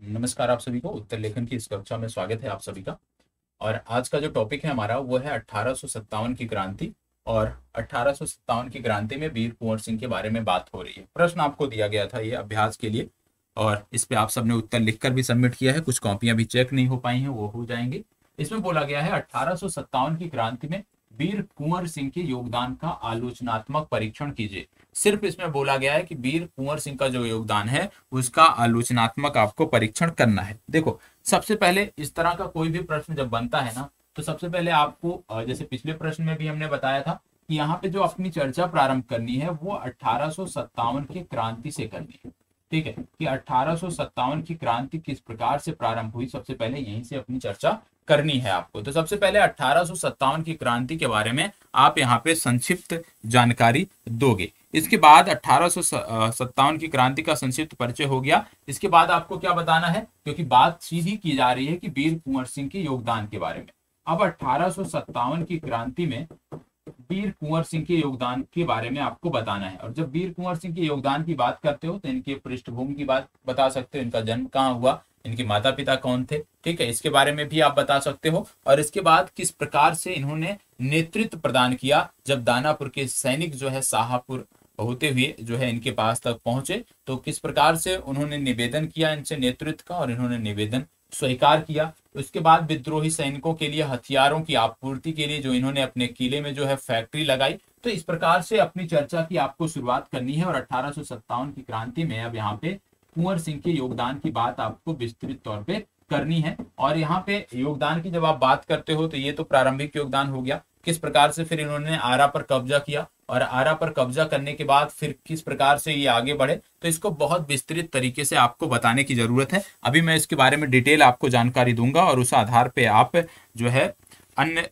नमस्कार आप सभी को उत्तर लेखन की इस कक्षा में स्वागत है आप सभी का। और आज का जो टॉपिक है हमारा वो है 1857 की क्रांति। और 1857 की क्रांति में वीर कुंवर सिंह के बारे में बात हो रही है। प्रश्न आपको दिया गया था ये अभ्यास के लिए, और इस पे आप सबने उत्तर लिखकर भी सबमिट किया है। कुछ कॉपियां भी चेक नहीं हो पाई हैं, वो हो जाएंगी। इसमें बोला गया है 1857 की क्रांति में वीर कुंवर सिंह के योगदान का आलोचनात्मक परीक्षण कीजिए। सिर्फ इसमें बोला गया है कि वीर कुंवर सिंह का जो योगदान है उसका आलोचनात्मक आपको परीक्षण करना है। देखो, सबसे पहले इस तरह का कोई भी प्रश्न जब बनता है ना, तो सबसे पहले आपको जैसे पिछले प्रश्न में भी हमने बताया था कि यहाँ पे जो अपनी चर्चा प्रारंभ करनी है वो 1857 की क्रांति से करनी है। ठीक है, कि 1857 की क्रांति किस प्रकार से प्रारंभ हुई, सबसे पहले यहीं से अपनी चर्चा करनी है आपको। तो सबसे पहले 1857 की क्रांति के बारे में आप यहाँ पे संक्षिप्त जानकारी दोगे। इसके बाद 1857 की क्रांति का संक्षिप्त परिचय हो गया। इसके बाद आपको क्या बताना है, क्योंकि बात सीधी की जा रही है कि वीर कुंवर सिंह के योगदान के बारे में। अब 1857 की क्रांति में वीर कुंवर सिंह के योगदान के बारे में आपको बताना है। और जब वीर कुंवर सिंह के योगदान की बात करते हो तो इनके पृष्ठभूमि की बात बता सकते हो, इनका जन्म कहाँ हुआ, इनके माता पिता कौन थे, ठीक है, इसके बारे में भी आप बता सकते हो। और इसके बाद किस प्रकार से इन्होंने नेतृत्व प्रदान किया जब दानापुर के सैनिक जो है शाहपुर होते हुए जो है इनके पास तक पहुंचे, तो किस प्रकार से उन्होंने निवेदन किया इनसे नेतृत्व का, और इन्होंने निवेदन स्वीकार किया। उसके बाद विद्रोही सैनिकों के लिए हथियारों की आपूर्ति के लिए जो इन्होंने अपने किले में जो है फैक्ट्री लगाई। तो इस प्रकार से अपनी चर्चा की आपको शुरुआत करनी है। और 1857 की क्रांति में अब यहाँ पे कुंवर सिंह के योगदान की बात आपको विस्तृत तौर पे करनी है। और यहाँ पे योगदान की जब आप बात करते हो तो ये तो प्रारंभिक योगदान हो गया, किस प्रकार से फिर इन्होंने आरा पर कब्जा किया, और आरा पर कब्जा करने के बाद फिर किस प्रकार से ये आगे बढ़े, तो इसको बहुत विस्तृत तरीके से आपको बताने की जरूरत है। अभी मैं इसके बारे में डिटेल आपको जानकारी दूंगा और उस आधार पे आप जो है अन्य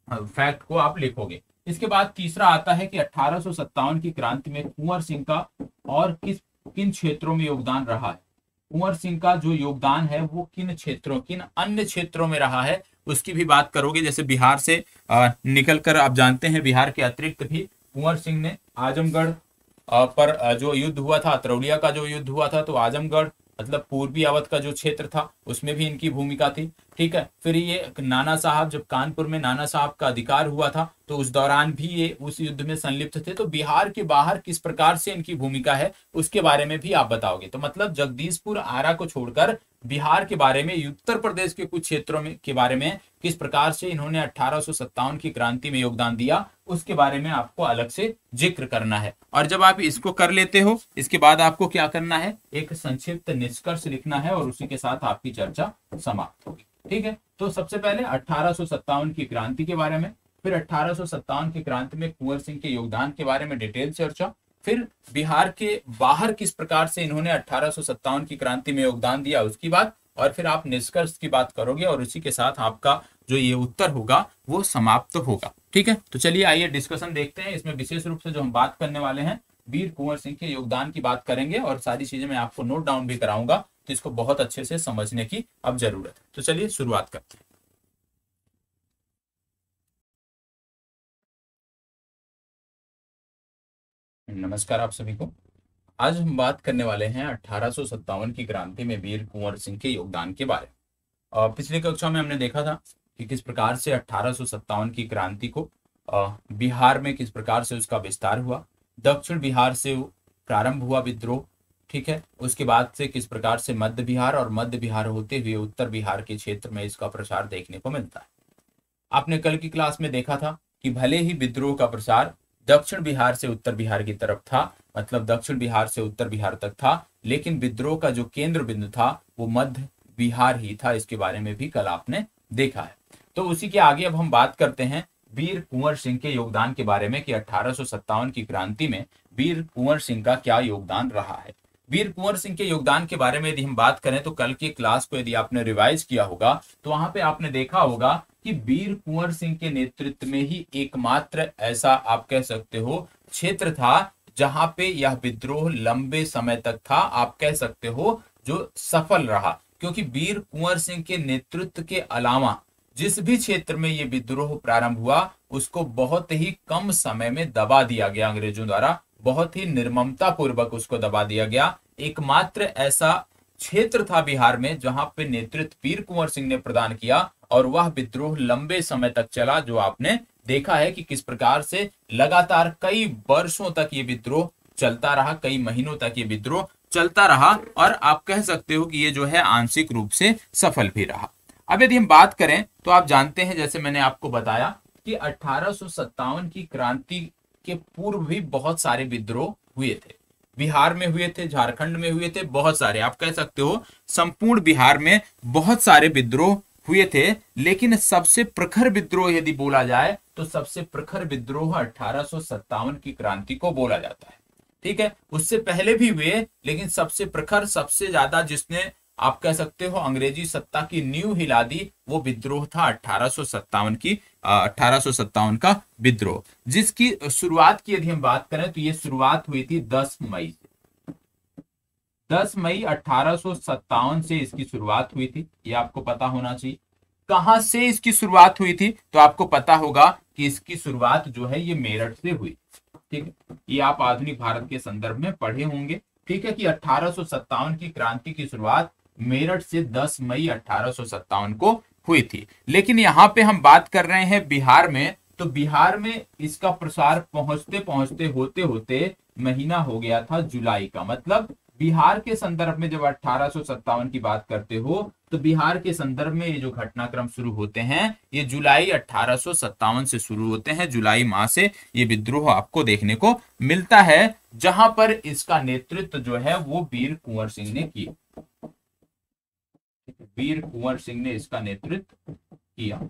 फैक्ट को आप लिखोगे। इसके बाद तीसरा आता है कि 1857 की क्रांति में कुंवर सिंह का और किन क्षेत्रों में योगदान रहा है। कुंवर सिंह का जो योगदान है वो किन क्षेत्रों, किन अन्य क्षेत्रों में रहा है, उसकी भी बात करोगे। जैसे बिहार से निकलकर आप जानते हैं बिहार के अतिरिक्त भी कुंवर सिंह ने आजमगढ़ पर जो युद्ध हुआ था, अतरौलिया का जो युद्ध हुआ था, तो आजमगढ़ मतलब पूर्वी अवध का जो क्षेत्र था उसमें भी इनकी भूमिका थी। ठीक है, फिर ये नाना साहब, जब कानपुर में नाना साहब का अधिकार हुआ था तो उस दौरान भी ये उस युद्ध में संलिप्त थे। तो बिहार के बाहर किस प्रकार से इनकी भूमिका है उसके बारे में भी आप बताओगे। तो मतलब जगदीशपुर आरा को छोड़कर बिहार के बारे में, उत्तर प्रदेश के कुछ क्षेत्रों में के बारे में किस प्रकार से इन्होंने 1857 की क्रांति में योगदान दिया, उसके बारे में आपको अलग से जिक्र करना है। और जब आप इसको कर लेते हो, इसके बाद आपको क्या करना है, एक संक्षिप्त निष्कर्ष लिखना है, और उसी के साथ आपकी चर्चा समाप्त होगी। ठीक है, तो सबसे पहले 1857 की क्रांति के बारे में, फिर 1857 की क्रांति में कुंवर सिंह के योगदान के बारे में डिटेल चर्चा, फिर बिहार के बाहर किस प्रकार से इन्होंने 1857 की क्रांति में योगदान दिया उसकी बात, और फिर आप निष्कर्ष की बात करोगे, और उसी के साथ आपका जो ये उत्तर होगा वो समाप्त होगा। ठीक है, तो चलिए आइए डिस्कशन देखते हैं। इसमें विशेष रूप से जो हम बात करने वाले हैं वीर कुंवर सिंह के योगदान की बात करेंगे, और सारी चीजें मैं आपको नोट डाउन भी कराऊंगा, तो इसको बहुत अच्छे से समझने की अब जरूरत है। तो चलिए शुरुआत करते हैं। नमस्कार आप सभी को। आज हम बात करने वाले हैं 1857 की क्रांति में वीर कुंवर सिंह के योगदान के बारे में। पिछली कक्षा में हमने देखा था कि किस प्रकार से 1857 की क्रांति को बिहार में किस प्रकार से उसका विस्तार हुआ। दक्षिण बिहार से प्रारंभ हुआ विद्रोह, ठीक है, उसके बाद से किस प्रकार से मध्य बिहार, और मध्य बिहार होते हुए उत्तर बिहार के क्षेत्र में इसका प्रसार देखने को मिलता है। आपने कल की क्लास में देखा था कि भले ही विद्रोह का प्रसार दक्षिण बिहार से उत्तर बिहार की तरफ था, मतलब दक्षिण बिहार से उत्तर बिहार तक था, लेकिन विद्रोह का जो केंद्र बिंदु था वो मध्य बिहार ही था। इसके बारे में भी कल आपने देखा है। तो उसी के आगे अब हम बात करते हैं वीर कुंवर सिंह के योगदान के बारे में कि 1857 की क्रांति में वीर कुंवर सिंह का क्या योगदान रहा है। वीर कुंवर सिंह के योगदान के बारे में यदि हम बात करें तो कल की क्लास को यदि आपने रिवाइज किया होगा तो वहां पे आपने देखा होगा कि वीर कुंवर सिंह के नेतृत्व में ही एकमात्र ऐसा आप कह सकते हो क्षेत्र था जहां पे यह विद्रोह लंबे समय तक था, आप कह सकते हो, जो सफल रहा। क्योंकि वीर कुंवर सिंह के नेतृत्व के अलावा जिस भी क्षेत्र में ये विद्रोह प्रारंभ हुआ उसको बहुत ही कम समय में दबा दिया गया अंग्रेजों द्वारा, बहुत ही निर्ममता पूर्वक उसको दबा दिया गया। एकमात्र ऐसा क्षेत्र था बिहार में जहां पे नेतृत्व वीर कुंवर सिंह ने प्रदान किया और वह विद्रोह लंबे समय तक चला, जो आपने देखा है कि किस प्रकार से लगातार कई वर्षों तक ये विद्रोह चलता रहा, कई महीनों तक ये विद्रोह चलता रहा और आप कह सकते हो कि ये जो है आंशिक रूप से सफल भी रहा। अब यदि हम बात करें तो आप जानते हैं, जैसे मैंने आपको बताया कि 1857 की क्रांति के पूर्व भी बहुत सारे विद्रोह हुए थे। बिहार में हुए थे, झारखंड में हुए थे, बहुत सारे, आप कह सकते हो संपूर्ण बिहार में बहुत सारे विद्रोह हुए थे। लेकिन सबसे प्रखर विद्रोह यदि बोला जाए तो सबसे प्रखर विद्रोह 1857 की क्रांति को बोला जाता है। ठीक है, उससे पहले भी हुए, लेकिन सबसे प्रखर, सबसे ज्यादा जिसने आप कह सकते हो अंग्रेजी सत्ता की नींव हिला दी, वो विद्रोह था 1857 का विद्रोह, जिसकी शुरुआत की यदि हम बात करें तो ये शुरुआत हुई थी 10 मई से। 10 मई 1857 से इसकी शुरुआत हुई थी, ये आपको पता होना चाहिए। कहां से इसकी शुरुआत हुई थी तो आपको पता होगा कि इसकी शुरुआत जो है ये मेरठ से हुई। ठीक है, ये आप आधुनिक भारत के संदर्भ में पढ़े होंगे। ठीक है, कि 1857 की क्रांति की शुरुआत मेरठ से 10 मई 1857 को हुई थी। लेकिन यहाँ पे हम बात कर रहे हैं बिहार में, तो बिहार में इसका प्रसार पहुंचते पहुंचते होते होते महीना हो गया था जुलाई का। मतलब बिहार के संदर्भ में जब 1857 की बात करते हो तो बिहार के संदर्भ में ये जो घटनाक्रम शुरू होते हैं ये जुलाई 1857 से शुरू होते हैं। जुलाई माह से ये विद्रोह आपको देखने को मिलता है, जहां पर इसका नेतृत्व जो है वो वीर कुंवर सिंह ने किया। वीर कुंवर सिंह ने इसका नेतृत्व किया।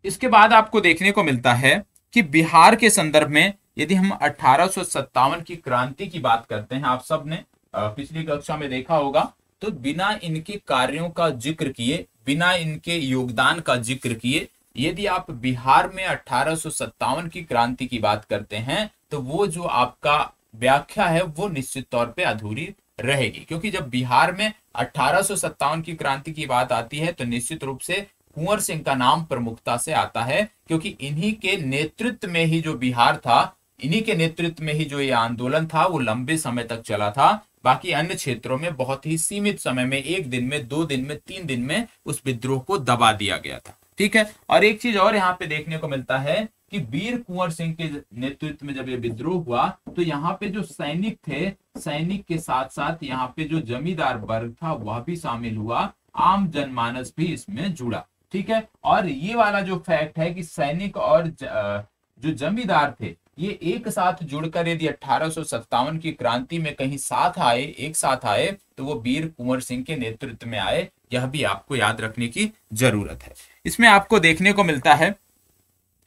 इसके बाद आपको देखने को मिलता है कि बिहार के संदर्भ में यदि हम 1857 की क्रांति की बात करते हैं, आप सब ने पिछली कक्षा में देखा होगा, तो बिना इनके कार्यों का जिक्र किए, बिना इनके योगदान का जिक्र किए, यदि आप बिहार में 1857 की क्रांति की बात करते हैं तो वो जो आपका व्याख्या है वो निश्चित तौर पे अधूरी रहेगी। क्योंकि जब बिहार में 1857 की क्रांति की बात आती है तो निश्चित रूप से कुंवर सिंह का नाम प्रमुखता से आता है, क्योंकि इन्हीं के नेतृत्व में ही जो बिहार था, इन्हीं के नेतृत्व में ही जो ये आंदोलन था वो लंबे समय तक चला था। बाकी अन्य क्षेत्रों में बहुत ही सीमित समय में, 1 दिन में, 2 दिन में, 3 दिन में उस विद्रोह को दबा दिया गया था। ठीक है, और एक चीज और यहाँ पे देखने को मिलता है कि वीर कुंवर सिंह के नेतृत्व में जब ये विद्रोह हुआ तो यहाँ पे जो सैनिक थे, सैनिक के साथ साथ यहाँ पे जो जमींदार वर्ग था वह भी शामिल हुआ, आम जनमानस भी इसमें जुड़ा। ठीक है, और ये वाला जो फैक्ट है कि सैनिक और जो जमींदार थे ये एक साथ जुड़कर यदि 1857 की क्रांति में कहीं साथ आए, एक साथ आए, तो वो वीर कुंवर सिंह के नेतृत्व में आए। यह भी आपको याद रखने की जरूरत है। इसमें आपको देखने को मिलता है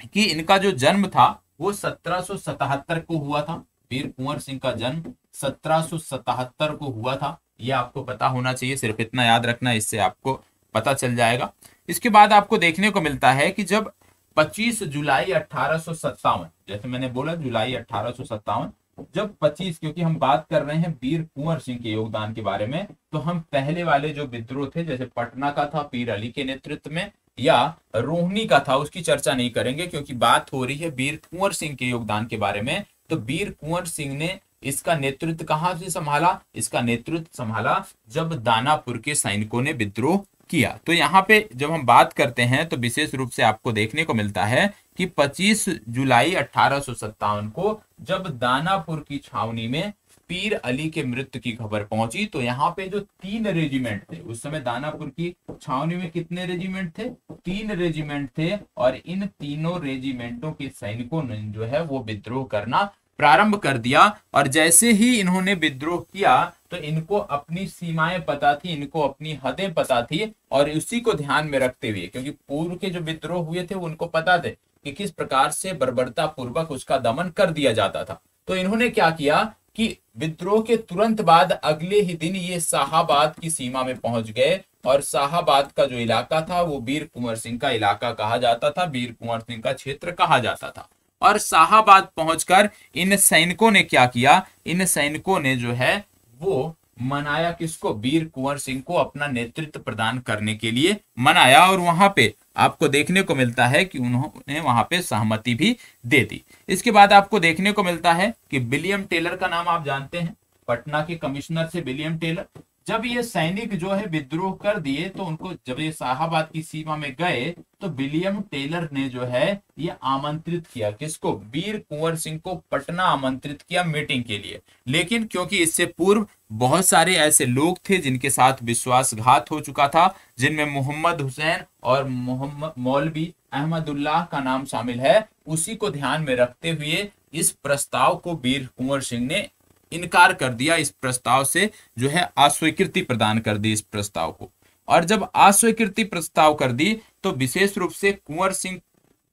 कि इनका जो जन्म था वो 1777 को हुआ था। वीर कुंवर सिंह का जन्म 1777 को हुआ था, ये आपको पता होना चाहिए। सिर्फ इतना याद रखना, इससे आपको पता चल जाएगा। इसके बाद आपको देखने को मिलता है कि जब 25 जुलाई 1857, जैसे मैंने बोला जुलाई 1857, जब 25, क्योंकि हम बात कर रहे हैं वीर कुंवर सिंह के योगदान के बारे में, तो हम पहले वाले जो विद्रोह थे, जैसे पटना का था पीर अली के नेतृत्व में, या रोहिणी का था, उसकी चर्चा नहीं करेंगे क्योंकि बात हो रही है वीर कुंवर सिंह के योगदान के बारे में। तो वीर कुंवर सिंह ने इसका नेतृत्व कहां से संभाला? इसका नेतृत्व संभाला जब दानापुर के सैनिकों ने विद्रोह किया। तो यहाँ पे जब हम बात करते हैं तो विशेष रूप से आपको देखने को मिलता है कि 25 जुलाई 1857 को जब दानापुर की छावनी में पीर अली के मृत्यु की खबर पहुंची, तो यहाँ पे जो 3 रेजिमेंट थे, उस समय दानापुर की छावनी में कितने रेजिमेंट थे? 3 रेजिमेंट थे, और इन तीनों रेजिमेंटों के सैनिकों ने जो है वो विद्रोह करना प्रारंभ कर दिया। और जैसे ही इन्होंने विद्रोह किया तो इनको अपनी सीमाएं पता थी, इनको अपनी हदें पता थी, और उसी को ध्यान में रखते हुए, क्योंकि पूर्व के जो विद्रोह हुए थे उनको पता थे कि किस प्रकार से बर्बरता पूर्वक उसका दमन कर दिया जाता था, तो इन्होंने क्या किया कि विद्रोह के तुरंत बाद अगले ही दिन ये शाहाबाद की सीमा में पहुंच गए, और शाहाबाद का जो इलाका था वो वीर कुंवर सिंह का इलाका कहा जाता था, वीर कुंवर सिंह का क्षेत्र कहा जाता था। और शाहाबाद पहुंचकर इन सैनिकों ने क्या किया? इन सैनिकों ने जो है वो मनाया किसको? वीर कुंवर सिंह को अपना नेतृत्व प्रदान करने के लिए मनाया, और वहां पे आपको देखने को मिलता है कि उन्होंने वहां पे सहमति भी दे दी। इसके बाद आपको देखने को मिलता है कि विलियम टेलर का नाम आप जानते हैं। पटना के कमिश्नर थे विलियम टेलर। जब ये सैनिक जो है विद्रोह कर दिए तो उनको, जब ये शाहाबाद की सीमा में गए तो विलियम टेलर ने जो है ये आमंत्रित किया, किसको, वीर कुंवर सिंह को पटना आमंत्रित किया मीटिंग के लिए। लेकिन क्योंकि इससे पूर्व बहुत सारे ऐसे लोग थे जिनके साथ विश्वासघात हो चुका था, जिनमें मोहम्मद हुसैन और मोहम्मद मौलवी अहमदुल्लाह का नाम शामिल है, उसी को ध्यान में रखते हुए इस प्रस्ताव को वीर कुंवर सिंह ने इनकार कर दिया। इस प्रस्ताव से जो है अस्वीकृति प्रदान कर दी इस प्रस्ताव को। और जब अस्वीकृति प्रस्ताव कर दी तो विशेष रूप से कुंवर सिंह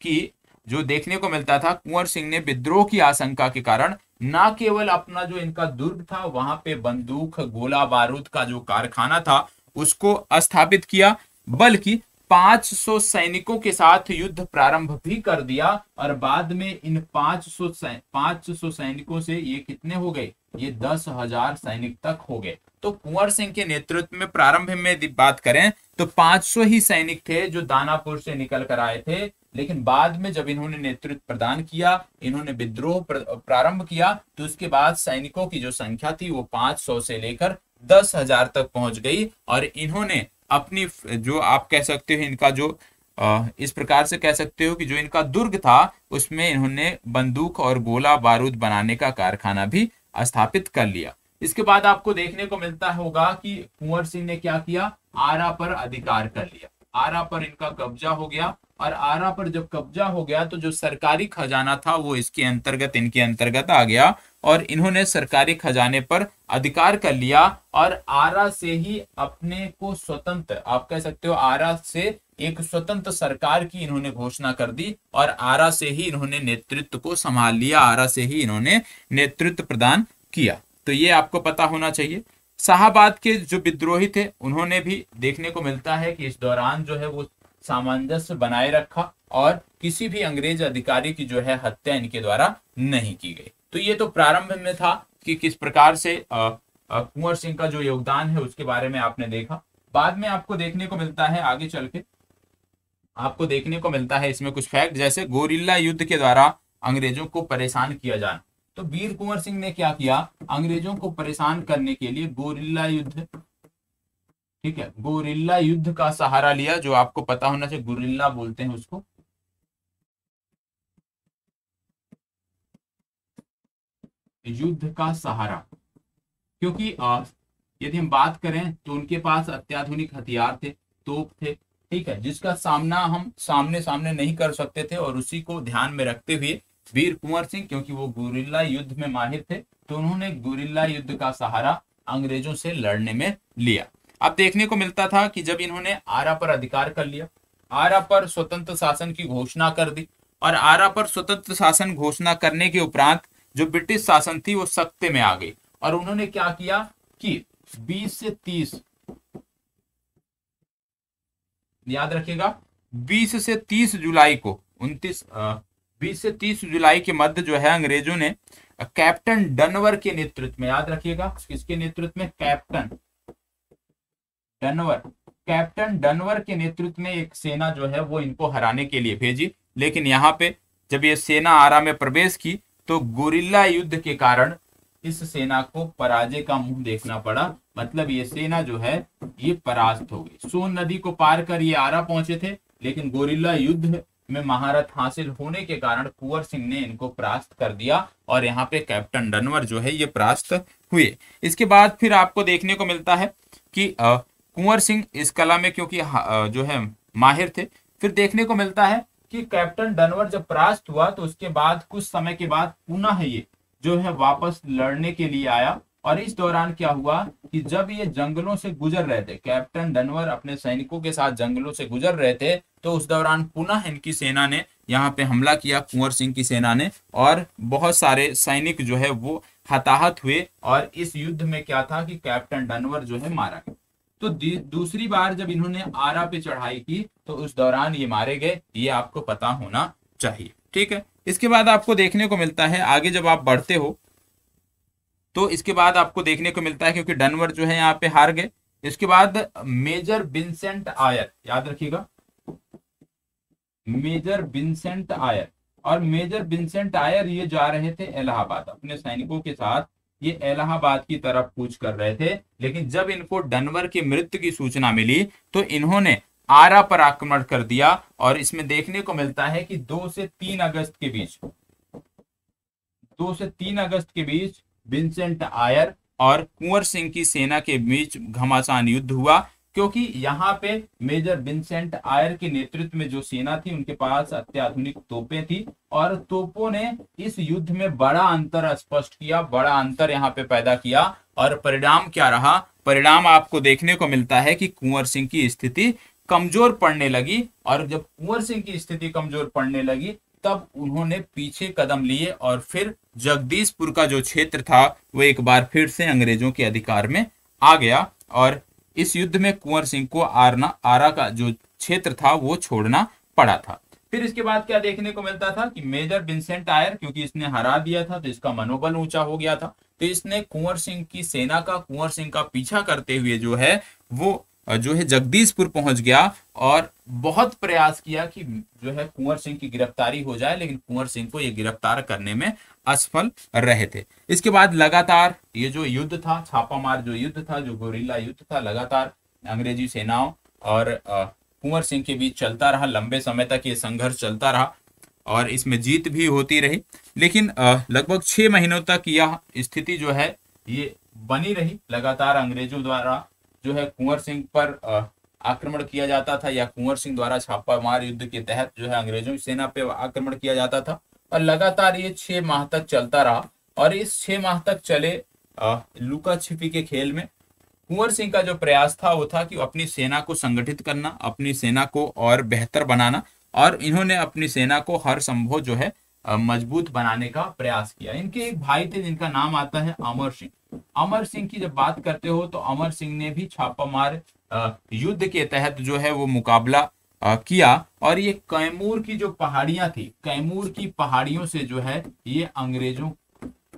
की जो देखने को मिलता था, कुंवर सिंह ने विद्रोह की आशंका के कारण ना केवल अपना जो इनका दुर्ग था वहां पे बंदूक गोला बारूद का जो कारखाना था उसको स्थापित किया, बल्कि 500 सैनिकों के साथ युद्ध प्रारंभ भी कर दिया। और बाद में इन 500 सैनिकों से ये कितने हो गए, ये 10,000 सैनिक तक हो गए। तो कुंवर सिंह के नेतृत्व में प्रारंभ में बात करें तो 500 ही सैनिक थे जो दानापुर से निकल कर आए थे, लेकिन बाद में जब इन्होंने नेतृत्व प्रदान किया, इन्होंने विद्रोह प्रारंभ किया, तो उसके बाद सैनिकों की जो संख्या थी वो 500 से लेकर 10,000 तक पहुंच गई। और इन्होंने अपनी, जो आप कह सकते हो इनका जो इस प्रकार से कह सकते हो कि जो इनका दुर्ग था उसमें इन्होंने बंदूक और गोला बारूद बनाने का कारखाना भी स्थापित कर लिया। इसके बाद आपको देखने को मिलता होगा कि कुंवर सिंह ने क्या किया, आरा पर अधिकार कर लिया, आरा पर इनका कब्जा हो गया। और आरा पर जब कब्जा हो गया तो जो सरकारी खजाना था वो इसके अंतर्गत, इनके अंतर्गत आ गया और इन्होंने सरकारी खजाने पर अधिकार कर लिया। और आरा से ही अपने को स्वतंत्र, आप कह सकते हो आरा से एक स्वतंत्र सरकार की इन्होंने घोषणा कर दी और आरा से ही इन्होंने नेतृत्व को संभाल लिया, आरा से ही इन्होंने नेतृत्व प्रदान किया। तो ये आपको पता होना चाहिए। शाहाबाद के जो विद्रोही थे उन्होंने भी देखने को मिलता है कि इस दौरान जो है वो सामंजस्य बनाए रखा और किसी भी अंग्रेज अधिकारी की जो है हत्या इनके द्वारा नहीं की गई। तो ये तो प्रारंभ में था कि किस प्रकार से कुंवर सिंह का जो योगदान है उसके बारे में आपने देखा। बाद में आपको देखने को मिलता है, आगे चल के आपको देखने को मिलता है इसमें कुछ फैक्ट, जैसे गोरिल्ला युद्ध के द्वारा अंग्रेजों को परेशान किया जाना। तो वीर कुंवर सिंह ने क्या किया, अंग्रेजों को परेशान करने के लिए गोरिल्ला युद्ध, ठीक है, गोरिल्ला युद्ध का सहारा लिया, जो आपको पता होना चाहिए, गोरिल्ला बोलते हैं उसको। युद्ध का सहारा, क्योंकि यदि हम बात करें तो उनके पास अत्याधुनिक हथियार थे, तोप थे, ठीक है, जिसका सामना हम सामने सामने नहीं कर सकते थे। और उसी को ध्यान में रखते हुए वीर कुंवर सिंह, क्योंकि वो गोरिल्ला युद्ध में माहिर थे, तो उन्होंने गोरिल्ला युद्ध का सहारा अंग्रेजों से लड़ने में लिया। अब देखने को मिलता था कि जब इन्होंने आरा पर अधिकार कर लिया, आरा पर स्वतंत्र शासन की घोषणा कर दी, और आरा पर स्वतंत्र शासन घोषणा करने के उपरांत जो ब्रिटिश शासन थी वो सत्ते में आ गई। और उन्होंने क्या किया कि 20 से 30, याद रखिएगा, 20 से 30 जुलाई को 20 से 30 जुलाई के मध्य जो है अंग्रेजों ने कैप्टन डनवर के नेतृत्व में, याद रखिएगा किसके नेतृत्व में, कैप्टन डनवर के नेतृत्व में एक सेना जो है वो इनको हराने के लिए भेजी। लेकिन यहाँ पे जब ये सेना आरा में प्रवेश की तो गोरिल्ला युद्ध के कारण इस सेना को पराजय का मुंह देखना पड़ा। मतलब ये सेना जो है ये परास्त हो गई। सोन नदी को पार कर ये आरा पहुंचे थे, लेकिन गोरिल्ला युद्ध में महारत हासिल होने के कारण कुंवर सिंह ने इनको परास्त कर दिया और यहाँ पे कैप्टन डनवर जो है ये परास्त हुए। इसके बाद फिर आपको देखने को मिलता है कि कुंवर सिंह इस कला में क्योंकि जो है माहिर थे, फिर देखने को मिलता है कि कैप्टन डनवर जब परास्त हुआ तो उसके बाद कुछ समय के बाद पुनः ये जो है वापस लड़ने के लिए आया। और इस दौरान क्या हुआ कि जब ये जंगलों से गुजर रहे थे, कैप्टन डनवर अपने सैनिकों के साथ जंगलों से गुजर रहे थे, तो उस दौरान पुनः इनकी सेना ने यहाँ पे हमला किया, कुंवर सिंह की सेना ने, और बहुत सारे सैनिक जो है वो हताहत हुए। और इस युद्ध में क्या था कि कैप्टन डनवर जो है मारा गया। तो दूसरी बार जब इन्होंने आरा पे चढ़ाई की तो उस दौरान ये मारे गए, ये आपको पता होना चाहिए, ठीक है। इसके बाद आपको देखने को मिलता है, आगे जब आप बढ़ते हो तो इसके बाद आपको देखने को मिलता है, क्योंकि डनवर जो है यहाँ पे हार गए, इसके बाद मेजर विंसेंट आयर, याद रखिएगा मेजर विंसेंट आयर। और मेजर विंसेंट आयर ये जा रहे थे इलाहाबाद अपने सैनिकों के साथ, ये इलाहाबाद की तरफ कूच कर रहे थे। लेकिन जब इनको डनवर की मृत्यु की सूचना मिली तो इन्होंने आरा पर आक्रमण कर दिया। और इसमें देखने को मिलता है कि 2 से 3 अगस्त के बीच विंसेंट आयर और कुंवर सिंह की सेना के बीच घमासान युद्ध हुआ, क्योंकि यहाँ पे मेजर विंसेंट आयर के नेतृत्व में जो सेना थी उनके पास अत्याधुनिक तोपें थी, और तोपों ने इस युद्ध में बड़ा अंतर स्पष्ट किया, बड़ा अंतर यहाँ पे पैदा किया। और परिणाम क्या रहा? परिणाम आपको देखने को मिलता है कि कुंवर सिंह की स्थिति कमजोर पड़ने लगी, और जब कुंवर सिंह की स्थिति कमजोर पड़ने लगी तब उन्होंने पीछे कदम लिए और फिर जगदीशपुर का जो क्षेत्र था वो एक बार फिर से अंग्रेजों के अधिकार में आ गया। और इस युद्ध में कुंवर सिंह को आरा का जो क्षेत्र था वो छोड़ना पड़ा था। फिर इसके बाद क्या देखने को मिलता था कि मेजर विंसेंट आयर, क्योंकि इसने हरा दिया था तो इसका मनोबल ऊंचा हो गया था, तो इसने कुंवर सिंह की सेना का, कुंवर सिंह का पीछा करते हुए जो है जगदीशपुर पहुंच गया और बहुत प्रयास किया कि जो है कुंवर सिंह की गिरफ्तारी हो जाए, लेकिन कुंवर सिंह को ये गिरफ्तार करने में असफल रहे थे। इसके बाद लगातार ये जो युद्ध था, छापामार जो युद्ध था, जो गोरिल्ला युद्ध था, लगातार अंग्रेजी सेनाओं और कुंवर सिंह के बीच चलता रहा। लंबे समय तक ये संघर्ष चलता रहा और इसमें जीत भी होती रही। लेकिन लगभग 6 महीनों तक यह स्थिति जो है ये बनी रही। लगातार अंग्रेजों द्वारा जो है कुंवर सिंह पर आक्रमण किया जाता था, या कुंवर सिंह द्वारा छापामार युद्ध के तहत जो है अंग्रेजों की सेना पे आक्रमण किया जाता था। और लगातार ये 6 माह तक चलता रहा। और इस 6 माह तक चले लुका छिपी के खेल में कुंवर सिंह का जो प्रयास था वो था कि अपनी सेना को संगठित करना, अपनी सेना को और बेहतर बनाना, और इन्होंने अपनी सेना को हर संभव जो है मजबूत बनाने का प्रयास किया। इनके एक भाई थे जिनका नाम आता है अमर सिंह। अमर सिंह की जब बात करते हो तो अमर सिंह ने भी छापामार युद्ध के तहत जो है वो मुकाबला किया, और ये कैमूर की जो पहाड़ियां थी, कैमूर की पहाड़ियों से जो है ये अंग्रेजों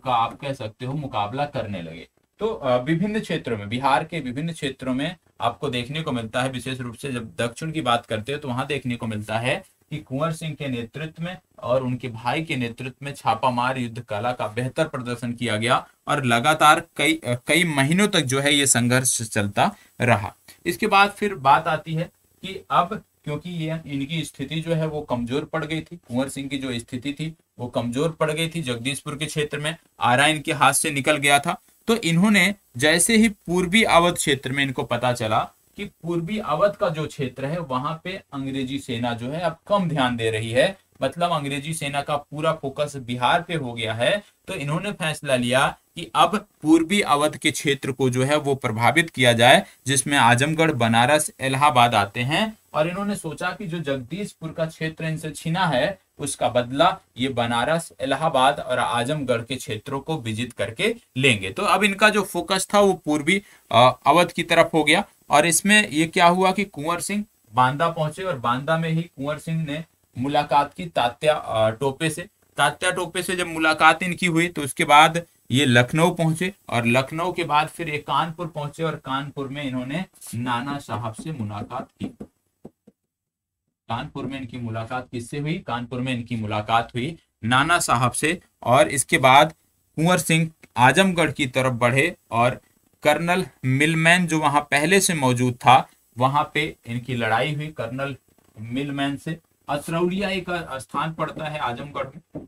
का आप कह सकते हो मुकाबला करने लगे। तो विभिन्न क्षेत्रों में, बिहार के विभिन्न क्षेत्रों में आपको देखने को मिलता है, विशेष रूप से जब दक्षिण की बात करते हो तो वहां देखने को मिलता है कि कुंवर सिंह के नेतृत्व में और उनके भाई के नेतृत्व में छापामार युद्ध कला का बेहतर प्रदर्शन किया गया, और लगातार कई महीनों तक जो है ये संघर्ष चलता रहा। इसके बाद फिर बात आती है कि अब क्योंकि ये इनकी स्थिति जो है वो कमजोर पड़ गई थी, कुंवर सिंह की जो स्थिति थी वो कमजोर पड़ गई थी, जगदीशपुर के क्षेत्र में आरा इनके हाथ से निकल गया था। तो इन्होंने जैसे ही पूर्वी अवध क्षेत्र में इनको पता चला कि पूर्वी अवध का जो क्षेत्र है वहां पे अंग्रेजी सेना जो है अब कम ध्यान दे रही है, मतलब अंग्रेजी सेना का पूरा फोकस बिहार पे हो गया है, तो इन्होंने फैसला लिया कि अब पूर्वी अवध के क्षेत्र को जो है वो प्रभावित किया जाए, जिसमें आजमगढ़, बनारस, इलाहाबाद आते हैं। और इन्होंने सोचा कि जो जगदीशपुर का क्षेत्र इनसे छीना है उसका बदला ये बनारस, इलाहाबाद और आजमगढ़ के क्षेत्रों को विजित करके लेंगे। तो अब इनका जो फोकस था वो पूर्वी अवध की तरफ हो गया। और इसमें ये क्या हुआ कि कुंवर सिंह बांदा पहुंचे, और बांदा में ही कुंवर सिंह ने मुलाकात की तात्या टोपे से। तात्या टोपे से जब मुलाकात इनकी हुई तो उसके बाद ये लखनऊ पहुंचे, और लखनऊ के बाद फिर ये कानपुर पहुंचे, और कानपुर में इन्होंने नाना साहब से मुलाकात की। कानपुर में इनकी मुलाकात किससे हुई? कानपुर में इनकी मुलाकात हुई नाना साहब से। और इसके बाद कुंवर सिंह आजमगढ़ की तरफ बढ़े, और कर्नल मिलमैन जो वहां पहले से मौजूद था वहां पे इनकी लड़ाई हुई कर्नल मिलमैन से। अतरौलिया एक स्थान पड़ता है आजमगढ़ में,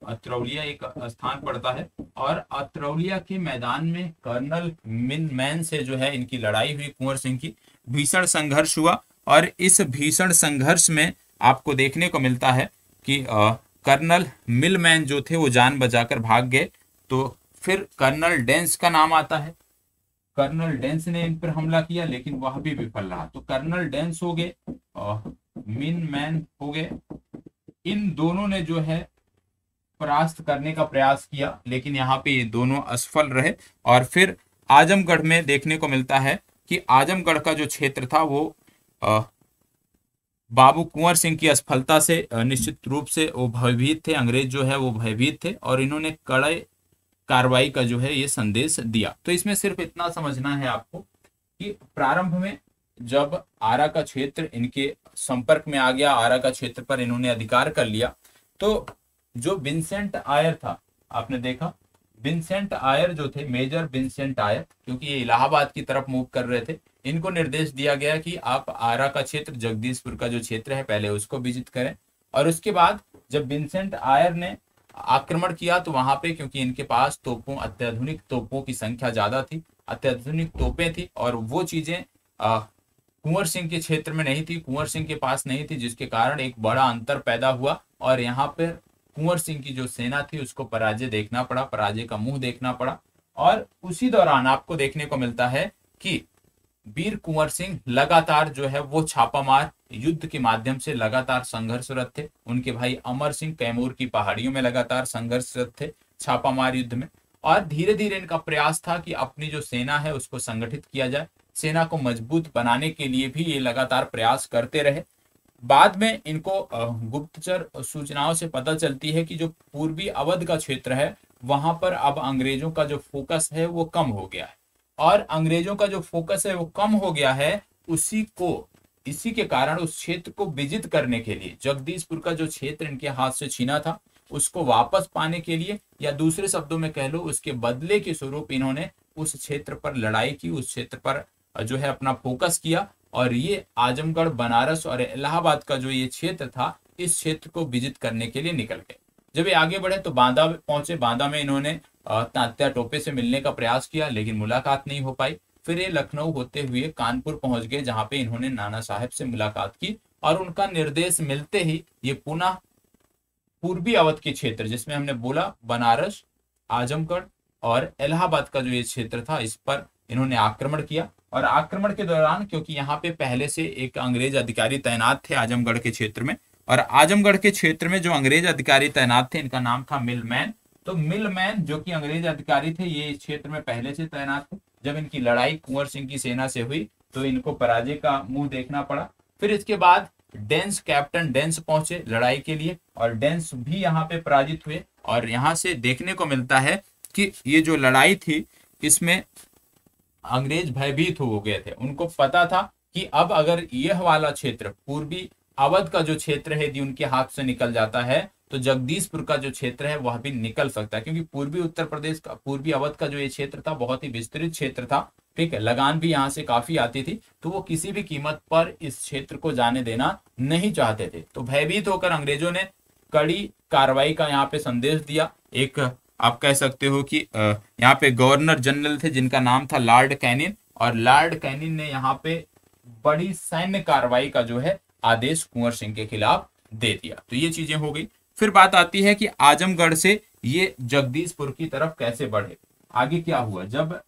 अतरौलिया एक स्थान पड़ता है, और अतरौलिया के मैदान में कर्नल मिलमैन से जो है इनकी लड़ाई हुई कुंवर सिंह की। भीषण संघर्ष हुआ, और इस भीषण संघर्ष में आपको देखने को मिलता है कि कर्नल मिलमैन जो थे वो जान बचाकर भाग गए। तो फिर कर्नल डेंस का नाम आता है। कर्नल डेंस ने इन पर हमला किया लेकिन वह भी विफल रहा। तो कर्नल डेंस हो गए और मिलमैन हो गए, इन दोनों ने जो है परास्त करने का प्रयास किया, लेकिन यहाँ पे ये दोनों असफल रहे। और फिर आजमगढ़ में देखने को मिलता है कि आजमगढ़ का जो क्षेत्र था वो बाबू कुंवर सिंह की असफलता से निश्चित रूप से वो भयभीत थे। अंग्रेज जो है वो भयभीत थे, और इन्होंने कड़े कार्रवाई का जो है ये संदेश दिया। तो इसमें सिर्फ इतना समझना है आपको कि प्रारंभ में जब आरा का क्षेत्र इनके संपर्क में आ गया, आरा का क्षेत्र पर इन्होंने अधिकार कर लिया, तो जो विंसेंट आयर था, आपने देखा विंसेंट आयर जो थे, मेजर विंसेंट आयर, क्योंकि ये इलाहाबाद की तरफ मूव कर रहे थे, इनको निर्देश दिया गया कि आप आरा का क्षेत्र, जगदीशपुर का जो क्षेत्र है, पहले उसको विजिट करें। और उसके बाद जब विंसेंट आयर ने आक्रमण किया तो वहां पे, क्योंकि इनके पास तोपों, अत्याधुनिक तोपों की संख्या ज्यादा थी, अत्याधुनिक तोपें थी, और वो चीजें कुंवर सिंह के क्षेत्र में नहीं थी, कुंवर सिंह के पास नहीं थी, जिसके कारण एक बड़ा अंतर पैदा हुआ और यहाँ पर कुंवर सिंह की जो सेना थी उसको पराजय देखना पड़ा, पराजय का मुंह देखना पड़ा। और उसी दौरान आपको देखने को मिलता है कि वीर कुंवर सिंह लगातार जो है वो छापामार युद्ध के माध्यम से लगातार संघर्षरत थे। उनके भाई अमर सिंह कैमूर की पहाड़ियों में लगातार संघर्षरत थे छापामार युद्ध में। और धीरे धीरे इनका प्रयास था कि अपनी जो सेना है उसको संगठित किया जाए, सेना को मजबूत बनाने के लिए भी ये लगातार प्रयास करते रहे। बाद में इनको गुप्तचर सूचनाओं से पता चलती है कि जो पूर्वी अवध का क्षेत्र है वहां पर अब अंग्रेजों का जो फोकस है वो कम हो गया है, और अंग्रेजों का जो फोकस है वो कम हो गया है, इसी के कारण उस क्षेत्र को विजित करने के लिए, जगदीशपुर का जो क्षेत्र इनके हाथ से छीना था उसको वापस पाने के लिए, या दूसरे शब्दों में कह लो उसके बदले के स्वरूप इन्होंने उस क्षेत्र पर लड़ाई की, उस क्षेत्र पर जो है अपना फोकस किया। और ये आजमगढ़, बनारस और इलाहाबाद का जो ये क्षेत्र था, इस क्षेत्र को विजिट करने के लिए निकल गए। जब ये आगे बढ़े तो बांदा पहुंचे। बांदा में इन्होंने तात्या टोपे से मिलने का प्रयास किया, लेकिन मुलाकात नहीं हो पाई। फिर ये लखनऊ होते हुए कानपुर पहुंच गए, जहां पे इन्होंने नाना साहब से मुलाकात की, और उनका निर्देश मिलते ही ये पुनः पूर्वी अवध के क्षेत्र, जिसमें हमने बोला बनारस, आजमगढ़ और इलाहाबाद का जो ये क्षेत्र था, इस पर इन्होंने आक्रमण किया। और आक्रमण के दौरान, क्योंकि यहाँ पे पहले से एक अंग्रेज अधिकारी तैनात थे आजमगढ़ के क्षेत्र में, और आजमगढ़ के क्षेत्र में जो अंग्रेज अधिकारी तैनात थे इनका नाम था मिलमैन। तो मिलमैन जो कि अंग्रेज अधिकारी थे, ये इस क्षेत्र में पहले से तैनात थे। जब इनकी लड़ाई कुंवर सिंह की सेना से हुई तो इनको पराजय का मुंह देखना पड़ा। फिर इसके बाद डेंस, कैप्टन डेंस पहुंचे लड़ाई के लिए, और डेंस भी यहाँ पे पराजित हुए। और यहाँ से देखने को मिलता है कि ये जो लड़ाई थी इसमें अंग्रेज भयभीत हो गए थे। उनको पता था कि अब अगर यह वाला क्षेत्र, पूर्वी अवध का जो क्षेत्र है, यदि उनके हाथ से निकल जाता है तो जगदीशपुर का जो क्षेत्र है वह भी निकल सकता है, क्योंकि पूर्वी उत्तर प्रदेश का, पूर्वी अवध का जो ये क्षेत्र था बहुत ही विस्तृत क्षेत्र था, ठीक है, लगान भी यहाँ से काफी आती थी, तो वो किसी भी कीमत पर इस क्षेत्र को जाने देना नहीं चाहते थे। तो भयभीत होकर अंग्रेजों ने कड़ी कार्रवाई का यहाँ पे संदेश दिया। एक आप कह सकते हो कि यहाँ पे गवर्नर जनरल थे जिनका नाम था लॉर्ड कैनिन, और लॉर्ड कैनिन ने यहाँ पे बड़ी सैन्य कार्रवाई का जो है आदेश कुंवर सिंह के खिलाफ दे दिया। तो ये चीजें हो गई। फिर बात आती है कि आजमगढ़ से ये जगदीशपुर की तरफ कैसे बढ़े। आगे क्या हुआ, जब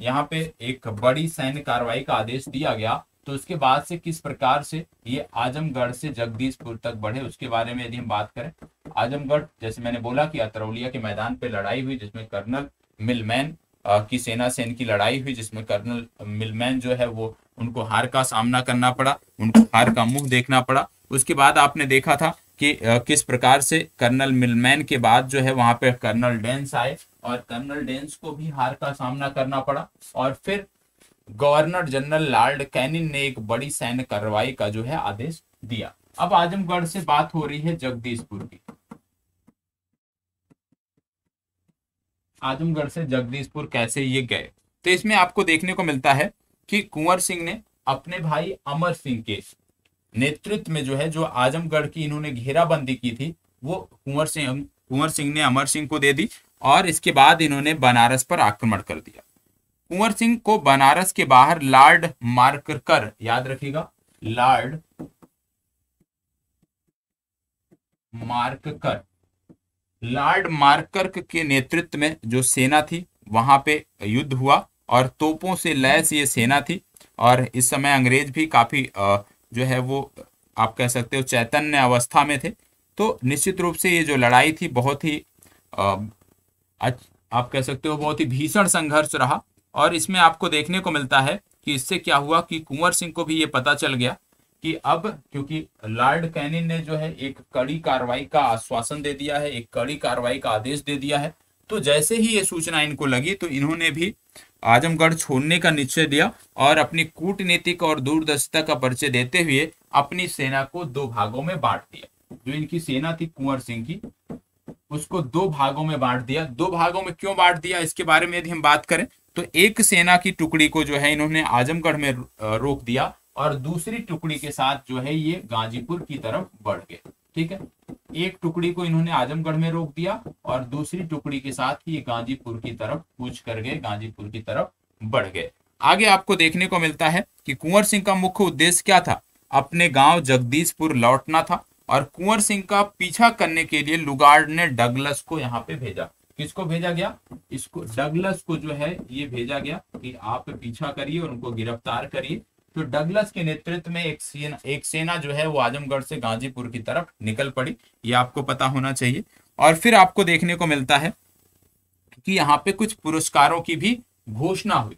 यहाँ पे एक बड़ी सैन्य कार्रवाई का आदेश दिया गया तो उसके बाद से किस प्रकार से ये आजमगढ़ से जगदीशपुर तक बढ़े, उसके बारे में यदि हम बात करें। आजमगढ़, जैसे मैंने बोला कि अतरौलिया के मैदान पे लड़ाई हुई, जिसमें कर्नल मिलमैन की सेना से इनकी लड़ाई हुई, जिसमें कर्नल मिलमैन जो है वो उनको हार का सामना करना पड़ा, उनको हार का मुंह देखना पड़ा। उसके बाद आपने देखा था कि किस प्रकार से कर्नल मिलमैन के बाद जो है वहां पे कर्नल डेंस आए, और कर्नल डेंस को भी हार का सामना करना पड़ा। और फिर गवर्नर जनरल लॉर्ड कैनिन ने एक बड़ी सैन्य कार्रवाई का जो है आदेश दिया। अब आजमगढ़ से बात हो रही है जगदीशपुर की। आजमगढ़ से जगदीशपुर कैसे ये गए, तो इसमें आपको देखने को मिलता है कि कुंवर सिंह ने अपने भाई अमर सिंह के नेतृत्व में जो है, जो आजमगढ़ की इन्होंने घेराबंदी की थी, वो कुंवर सिंह ने अमर सिंह को दे दी, और इसके बाद इन्होंने बनारस पर आक्रमण कर दिया। कुंवर सिंह को बनारस के बाहर लॉर्ड मार्करकर, याद रखिएगा, लॉर्ड मार्करकर, लॉर्ड मार्करकर के नेतृत्व में जो सेना थी वहां पे युद्ध हुआ, और तोपों से लैस ये सेना थी। और इस समय अंग्रेज भी काफी जो है वो आप कह सकते हो चैतन्य अवस्था में थे। तो निश्चित रूप से ये जो लड़ाई थी बहुत ही आप कह सकते हो बहुत ही भीषण संघर्ष रहा। और इसमें आपको देखने को मिलता है कि इससे क्या हुआ कि कुंवर सिंह को भी ये पता चल गया कि अब, क्योंकि लॉर्ड कैनिन ने जो है एक कड़ी कार्रवाई का आश्वासन दे दिया है, एक कड़ी कार्रवाई का आदेश दे दिया है, तो जैसे ही ये सूचना इनको लगी तो इन्होंने भी आजमगढ़ छोड़ने का निश्चय लिया, और अपनी कूटनीतिक और दूरदर्शिता का परिचय देते हुए अपनी सेना को दो भागों में बांट दिया। जो इनकी सेना थी कुंवर सिंह की, उसको दो भागों में बांट दिया। दो भागों में क्यों बांट दिया, इसके बारे में यदि हम बात करें तो एक सेना की टुकड़ी को जो है इन्होंने आजमगढ़ में रोक दिया और दूसरी टुकड़ी के साथ जो है ये गाजीपुर की तरफ बढ़ गए। ठीक है, एक टुकड़ी को इन्होंने आजमगढ़ में रोक दिया और दूसरी टुकड़ी के साथ ये गाजीपुर की तरफ कूच कर गए, गाजीपुर की तरफ बढ़ गए। आगे आपको देखने को मिलता है कि कुंवर सिंह का मुख्य उद्देश्य क्या था, अपने गांव जगदीशपुर लौटना था और कुंवर सिंह का पीछा करने के लिए लुगार्ड ने डगलस को यहाँ पे भेजा। किसको भेजा गया, इसको डगलस को जो है ये भेजा गया कि आप पीछा करिए और उनको गिरफ्तार करिए। तो डगलस के नेतृत्व में एक सेना जो है वो आजमगढ़ से गाजीपुर की तरफ निकल पड़ी, ये आपको पता होना चाहिए। और फिर आपको देखने को मिलता है कि यहाँ पे कुछ पुरस्कारों की भी घोषणा हुई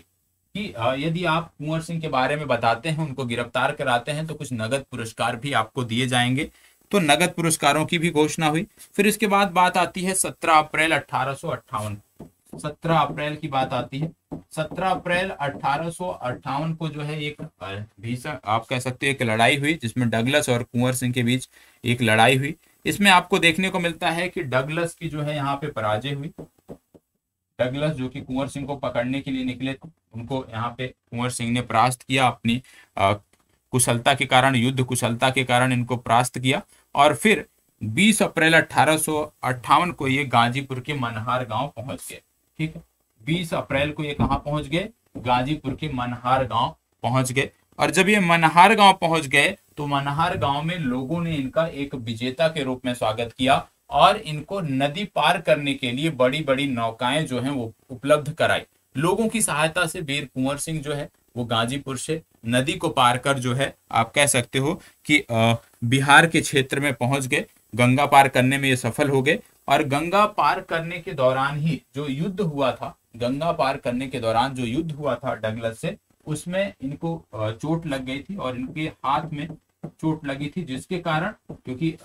कि यदि आप कुंवर सिंह के बारे में बताते हैं, उनको गिरफ्तार कराते हैं तो कुछ नगद पुरस्कार भी आपको दिए जाएंगे। तो नगद पुरस्कारों की भी घोषणा हुई। फिर इसके बाद बात आती है 17 अप्रैल 1858। 17 अप्रैल की बात आती है। 17 अप्रैल 1858 को जो है एक भीषण आप कह सकते हैं एक लड़ाई हुई, जिसमें डगलस और कुंवर सिंह के बीच एक लड़ाई हुई। इसमें आपको देखने को मिलता है कि डगलस की जो है यहाँ पे पराजय हुई। डगलस जो कि कुंवर सिंह को पकड़ने के लिए निकले थे, उनको यहाँ पे कुंवर सिंह ने परास्त किया, अपनी कुशलता के कारण, युद्ध कुशलता के कारण इनको परास्त किया। और फिर 20 अप्रैल 1858 को ये गाजीपुर के मनहार गांव पहुंच गए। ठीक है, 20 अप्रैल को ये कहाँ पहुंच गए, गाजीपुर के मनहार गांव पहुंच गए। और जब ये मनहार गांव पहुंच गए तो मनहार गांव में लोगों ने इनका एक विजेता के रूप में स्वागत किया और इनको नदी पार करने के लिए बड़ी बड़ी नौकाएं जो हैं वो उपलब्ध कराई। लोगों की सहायता से वीर कुंवर सिंह जो है वो गाजीपुर से नदी को पार कर जो है आप कह सकते हो कि बिहार के क्षेत्र में पहुंच गए। गंगा पार करने में ये सफल हो गए और गंगा पार करने के दौरान ही जो युद्ध हुआ था, गंगा पार करने के दौरान जो युद्ध हुआ था डगलस से, उसमें इनको चोट लग गई थी और इनके हाथ में चोट लगी थी, जिसके कारण, क्योंकि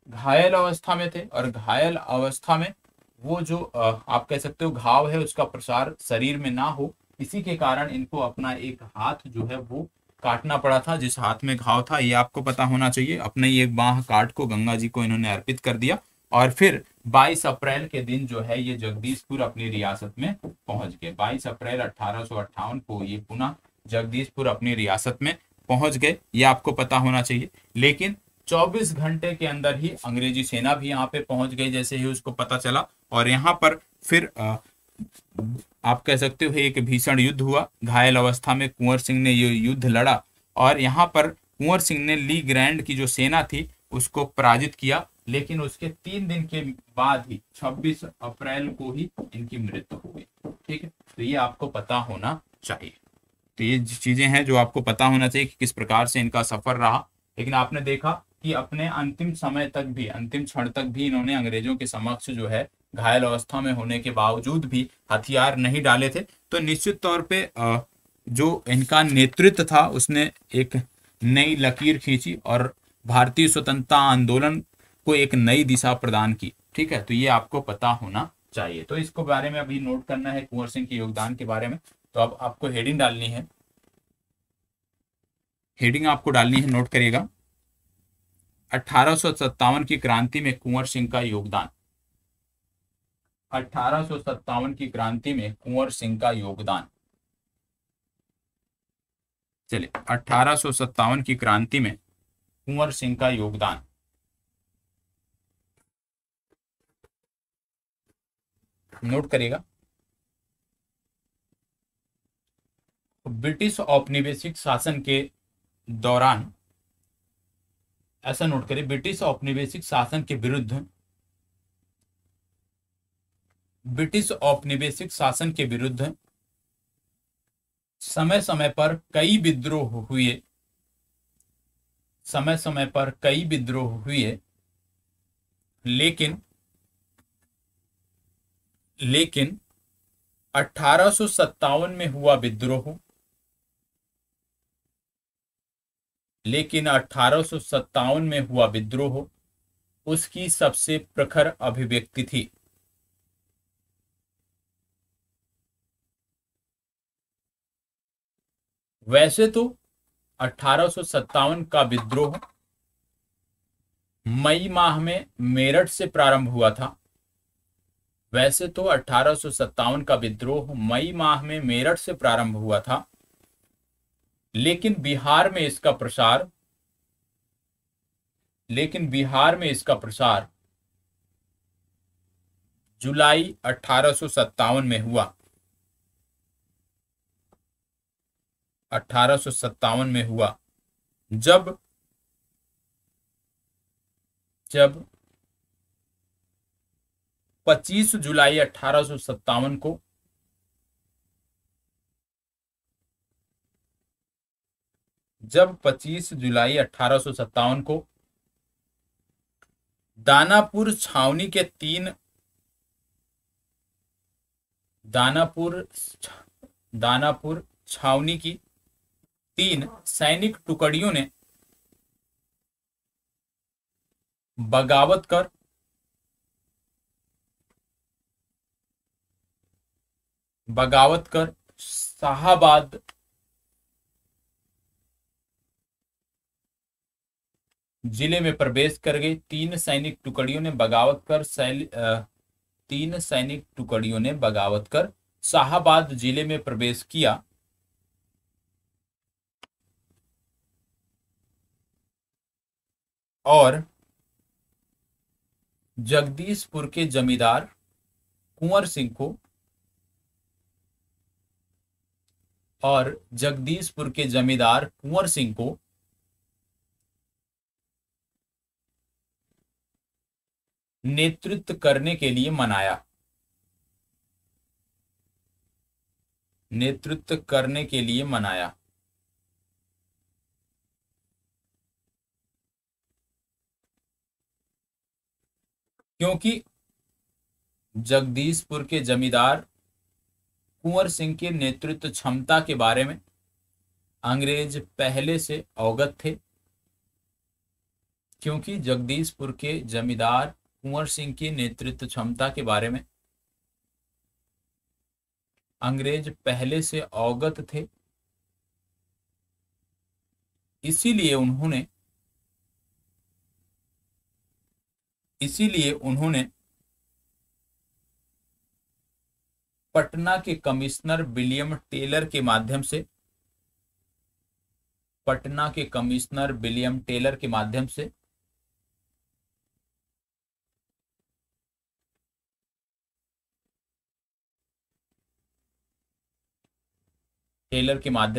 घायल अवस्था में थे और घायल अवस्था में वो जो आप कह सकते हो घाव है उसका प्रसार शरीर में ना हो, इसी के कारण इनको अपना एक हाथ जो है वो काटना पड़ा था। जिस हाथ में घाव था ये आपको पता होना चाहिए। अपने ही एक बाह काट को गंगा जी को इन्होंने अर्पित कर दिया और फिर 22 अप्रैल के दिन जो है ये जगदीशपुर अपनी रियासत में पहुंच गए। 22 अप्रैल 1858 को ये पुनः जगदीशपुर अपनी रियासत में पहुंच गए, ये आपको पता होना चाहिए। लेकिन 24 घंटे के अंदर ही अंग्रेजी सेना भी यहाँ पे पहुंच गई, जैसे ही उसको पता चला। और यहाँ पर फिर आप कह सकते हो एक भीषण युद्ध हुआ। घायल अवस्था में कुंवर सिंह ने ये युद्ध लड़ा और यहाँ पर कुंवर सिंह ने ली ग्रैंड की जो सेना थी उसको पराजित किया। लेकिन उसके 3 दिन के बाद ही 26 अप्रैल को ही इनकी मृत्यु हो गई। ठीक है, तो ये आपको पता होना चाहिए। तो ये चीजें हैं जो आपको पता होना चाहिए कि किस प्रकार से इनका सफर रहा। लेकिन आपने देखा कि अपने अंतिम समय तक भी, अंतिम क्षण तक भी इन्होंने अंग्रेजों के समक्ष जो है घायल अवस्था में होने के बावजूद भी हथियार नहीं डाले थे। तो निश्चित तौर पे जो इनका नेतृत्व था उसने एक नई लकीर खींची और भारतीय स्वतंत्रता आंदोलन को एक नई दिशा प्रदान की। ठीक है, तो ये आपको पता होना चाहिए। तो इसको बारे में अभी नोट करना है कुंवर सिंह के योगदान के बारे में। तो अब आपको हेडिंग डालनी है, हेडिंग आपको डालनी है, नोट करिएगा। 1857 की क्रांति में कुंवर सिंह का योगदान। 1857 की क्रांति में कुंवर सिंह का योगदान। चलिए, 1857 की क्रांति में कुंवर सिंह का योगदान। नोट करिएगा। ब्रिटिश औपनिवेशिक शासन के दौरान, ऐसा नोट करिए, ब्रिटिश औपनिवेशिक शासन के विरुद्ध, ब्रिटिश औपनिवेशिक शासन के विरुद्ध समय समय पर कई विद्रोह हुए, समय समय पर कई विद्रोह हुए। लेकिन 1857 में हुआ विद्रोह, लेकिन 1857 में हुआ विद्रोह उसकी सबसे प्रखर अभिव्यक्ति थी। वैसे तो 1857 का विद्रोह मई माह में मेरठ से प्रारंभ हुआ था, वैसे तो 1857 का विद्रोह मई माह में मेरठ से प्रारंभ हुआ था, लेकिन बिहार में इसका प्रसार जुलाई 1857 में हुआ। 1857 में हुआ, जब जब 25 जुलाई 1857 को जब 25 जुलाई 1857 को दानापुर छावनी के तीन दानापुर दानापुर छावनी की तीन सैनिक टुकड़ियों ने बगावत कर शाहाबाद जिले में प्रवेश कर गई। तीन सैनिक टुकड़ियों ने बगावत कर शाहाबाद जिले में प्रवेश किया और जगदीशपुर के जमींदार कुंवर सिंह को नेतृत्व करने के लिए मनाया। क्योंकि जगदीशपुर के जमींदार कुंवर सिंह के नेतृत्व क्षमता के बारे में अंग्रेज पहले से अवगत थे। क्योंकि जगदीशपुर के जमींदार कुंवर सिंह की नेतृत्व क्षमता के बारे में अंग्रेज पहले से अवगत थे, इसीलिए उन्होंने पटना के कमिश्नर विलियम टेलर के माध्यम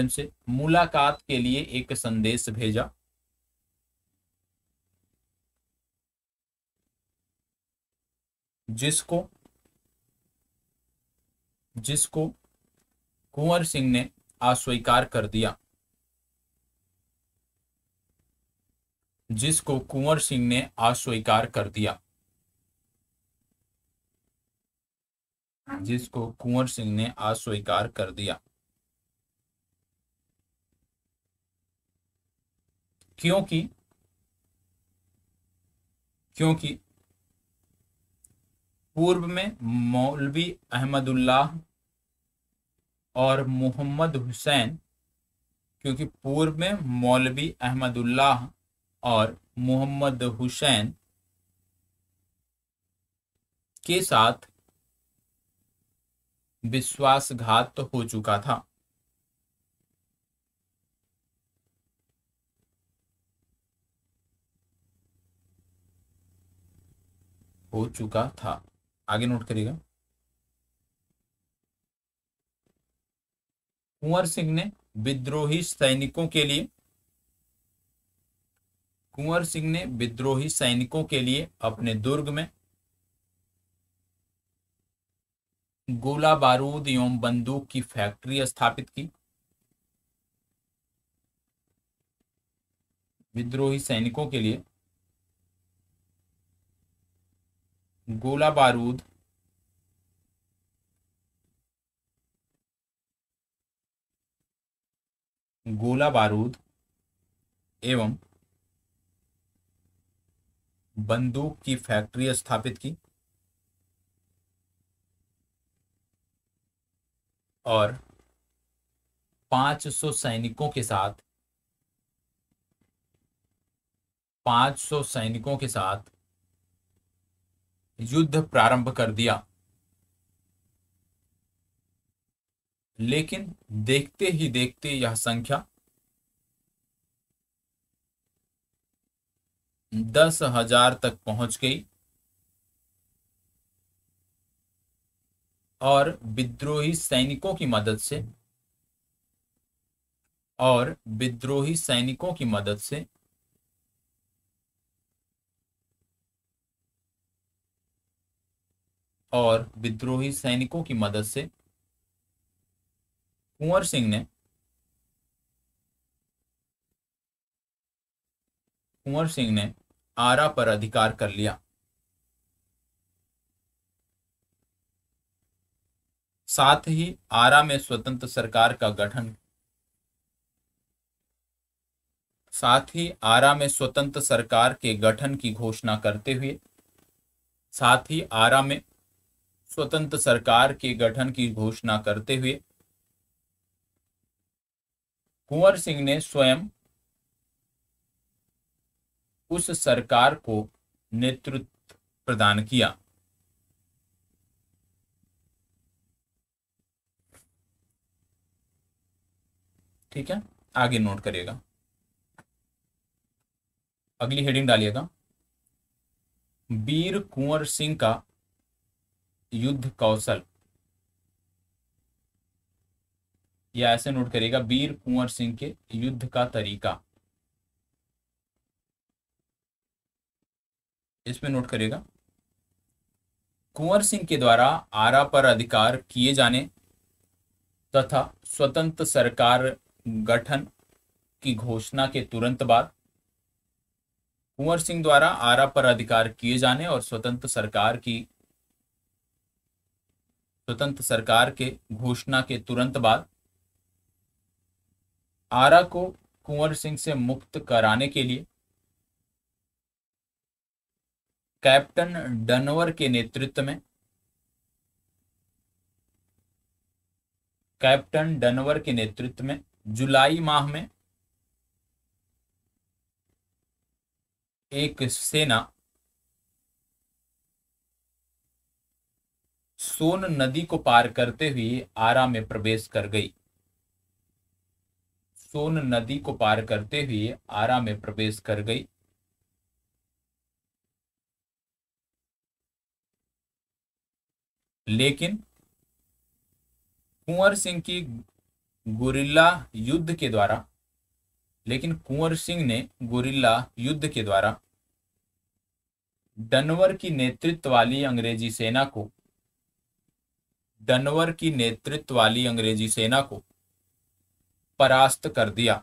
से मुलाकात के लिए एक संदेश भेजा, जिसको कुंवर सिंह ने अस्वीकार कर दिया। क्योंकि पूर्व में मौलवी अहमदुल्लाह और मोहम्मद हुसैन के साथ विश्वासघात हो चुका था। आगे नोट करिएगा। कुंवर सिंह ने विद्रोही सैनिकों के लिए अपने दुर्ग में गोला बारूद एवं बंदूक की फैक्ट्री स्थापित की। विद्रोही सैनिकों के लिए गोला बारूद एवं बंदूक की फैक्ट्री स्थापित की और 500 सैनिकों के साथ युद्ध प्रारंभ कर दिया। लेकिन देखते ही देखते यह संख्या 10,000 तक पहुंच गई और विद्रोही सैनिकों की मदद से और विद्रोही सैनिकों की मदद से और विद्रोही सैनिकों की मदद से कुंवर सिंह ने आरा पर अधिकार कर लिया। साथ ही आरा में स्वतंत्र सरकार का गठन साथ ही आरा में स्वतंत्र सरकार के गठन की घोषणा करते हुए साथ ही आरा में स्वतंत्र सरकार के गठन की घोषणा करते हुए कुंवर सिंह ने स्वयं उस सरकार को नेतृत्व प्रदान किया। ठीक है, आगे नोट करिएगा, अगली हेडिंग डालिएगा, वीर कुंवर सिंह का युद्ध कौशल, या ऐसे नोट करिएगा, वीर कुंवर सिंह के युद्ध का तरीका। इसमें नोट करिएगा, कुंवर सिंह के द्वारा आरा पर अधिकार किए जाने तथा स्वतंत्र सरकार गठन की घोषणा के तुरंत बाद कुंवर सिंह द्वारा आरा पर अधिकार किए जाने और स्वतंत्र सरकार के घोषणा के तुरंत बाद आरा को कुंवर सिंह से मुक्त कराने के लिए कैप्टन डनवर के नेतृत्व में जुलाई माह में एक सेना सोन नदी को पार करते हुए आरा में प्रवेश कर गई। सोन नदी को पार करते हुए आरा में प्रवेश कर गई। लेकिन कुंवर सिंह की गुरिल्ला युद्ध के द्वारा कुंवर सिंह ने गुरिल्ला युद्ध के द्वारा डनवर की नेतृत्व वाली अंग्रेजी सेना को परास्त कर दिया।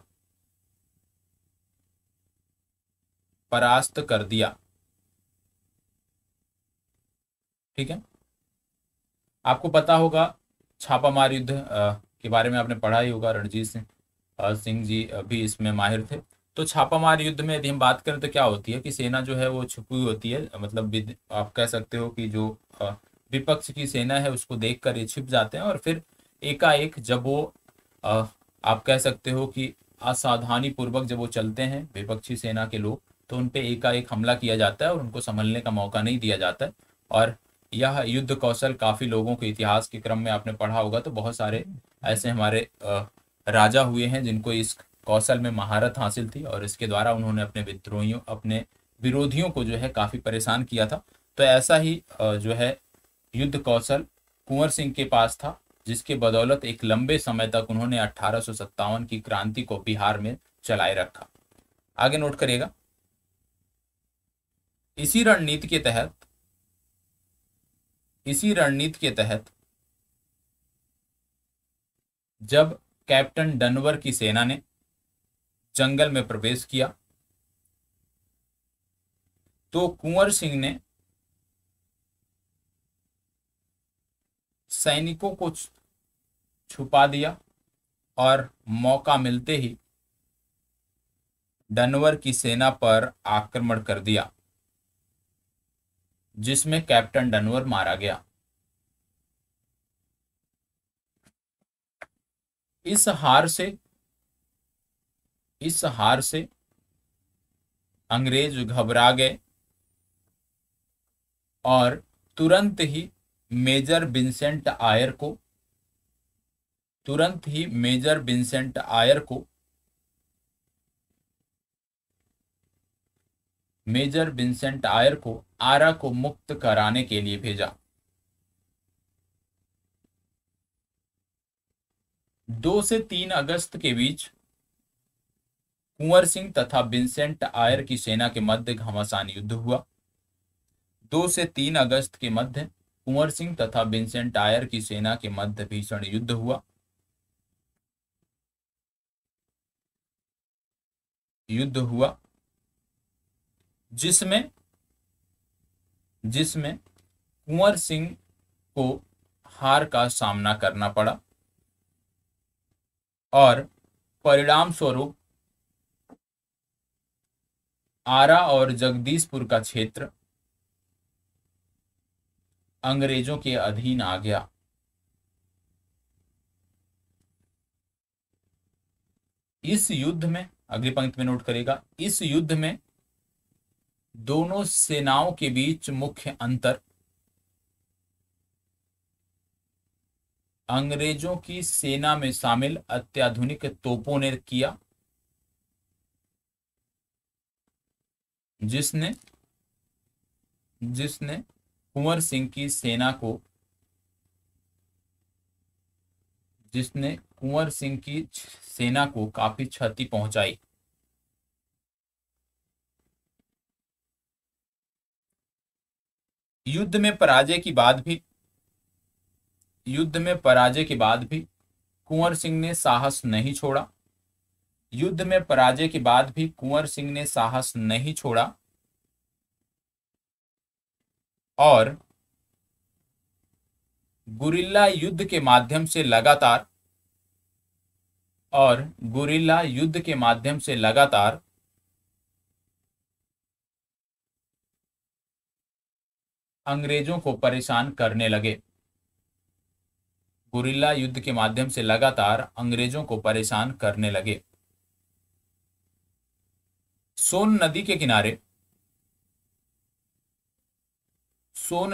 ठीक है, आपको पता होगा छापामार युद्ध के बारे में आपने पढ़ा ही होगा, रणजीत सिंह जी भी इसमें माहिर थे। तो छापामार युद्ध में यदि हम बात करें तो क्या होती है कि सेना जो है वो छुपी हुई होती है, मतलब आप कह सकते हो कि जो विपक्ष की सेना है उसको देखकर ये छिप जाते हैं और फिर एकाएक जब वो आप कह सकते हो कि असावधानी पूर्वक जब वो चलते हैं विपक्षी सेना के लोग, तो उन पे एकाएक हमला किया जाता है और उनको संभलने का मौका नहीं दिया जाता है। और यह युद्ध कौशल काफी लोगों के इतिहास के क्रम में आपने पढ़ा होगा, तो बहुत सारे ऐसे हमारे राजा हुए हैं जिनको इस कौशल में महारत हासिल थी और इसके द्वारा उन्होंने अपने विरोधियों को जो है काफी परेशान किया था। तो ऐसा ही जो है युद्ध कौशल कुंवर सिंह के पास था, जिसके बदौलत एक लंबे समय तक उन्होंने 1857 की क्रांति को बिहार में चलाए रखा। आगे नोट करिएगा, इसी रणनीति के तहत जब कैप्टन डनवर की सेना ने जंगल में प्रवेश किया तो कुंवर सिंह ने सैनिकों को छुपा दिया और मौका मिलते ही डनवर की सेना पर आक्रमण कर दिया, जिसमें कैप्टन डनवर मारा गया। इस हार से अंग्रेज घबरा गए और तुरंत ही मेजर विंसेंट आयर को तुरंत ही मेजर विंसेंट आयर को आरा को मुक्त कराने के लिए भेजा। 2 से 3 अगस्त के बीच कुंवर सिंह तथा विंसेंट आयर की सेना के मध्य घमासान युद्ध हुआ। 2 से 3 अगस्त के मध्य कुंवर सिंह तथा विंसेंट आयर की सेना के मध्य भीषण युद्ध हुआ। जिसमें कुंवर सिंह को हार का सामना करना पड़ा और परिणाम स्वरूप आरा और जगदीशपुर का क्षेत्र अंग्रेजों के अधीन आ गया। इस युद्ध में, अगली पंक्ति में नोट करेगा, इस युद्ध में दोनों सेनाओं के बीच मुख्य अंतर अंग्रेजों की सेना में शामिल अत्याधुनिक तोपों ने किया, जिसने कुंवर सिंह की सेना को काफी क्षति पहुंचाई। युद्ध में पराजय के बाद भी कुंवर सिंह ने साहस नहीं छोड़ा और गुरिल्ला युद्ध के माध्यम से लगातार अंग्रेजों को परेशान करने लगे। गुरिल्ला युद्ध के माध्यम से लगातार अंग्रेजों को परेशान करने लगे। सोन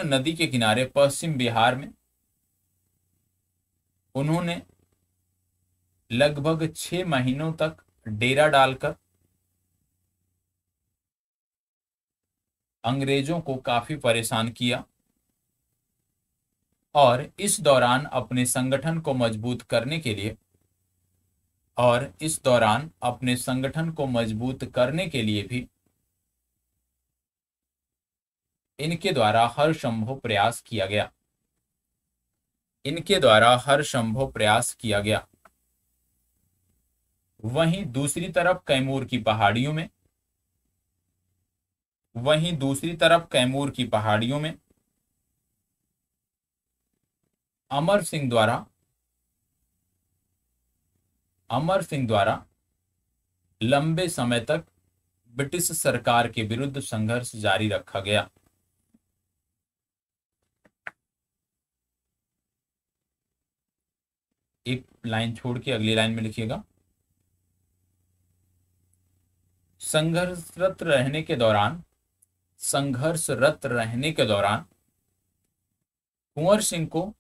नदी के किनारे पश्चिम बिहार में उन्होंने लगभग 6 महीनों तक डेरा डालकर अंग्रेजों को काफी परेशान किया और इस दौरान अपने संगठन को मजबूत करने के लिए भी इनके द्वारा हर संभव प्रयास किया गया। वहीं दूसरी तरफ कैमूर की पहाड़ियों में अमर सिंह द्वारा लंबे समय तक ब्रिटिश सरकार के विरुद्ध संघर्ष जारी रखा गया। एक लाइन छोड़ के अगली लाइन में लिखिएगा, संघर्षरत रहने के दौरान कुंवर सिंह को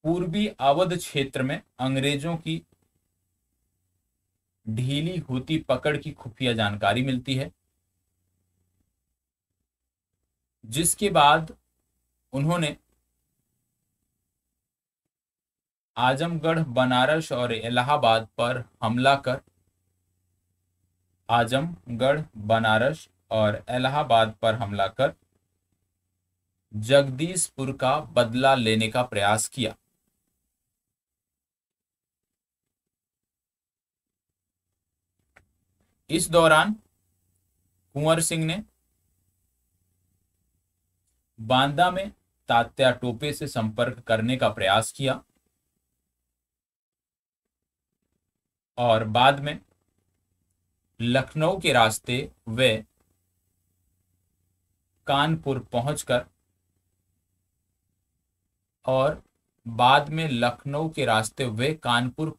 पूर्वी अवध क्षेत्र में अंग्रेजों की ढीली होती पकड़ की खुफिया जानकारी मिलती है, जिसके बाद उन्होंने आजमगढ़, बनारस और इलाहाबाद पर हमला कर जगदीशपुर का बदला लेने का प्रयास किया। इस दौरान कुंवर सिंह ने बांदा में तात्या टोपे से संपर्क करने का प्रयास किया और बाद में लखनऊ के रास्ते वे कानपुर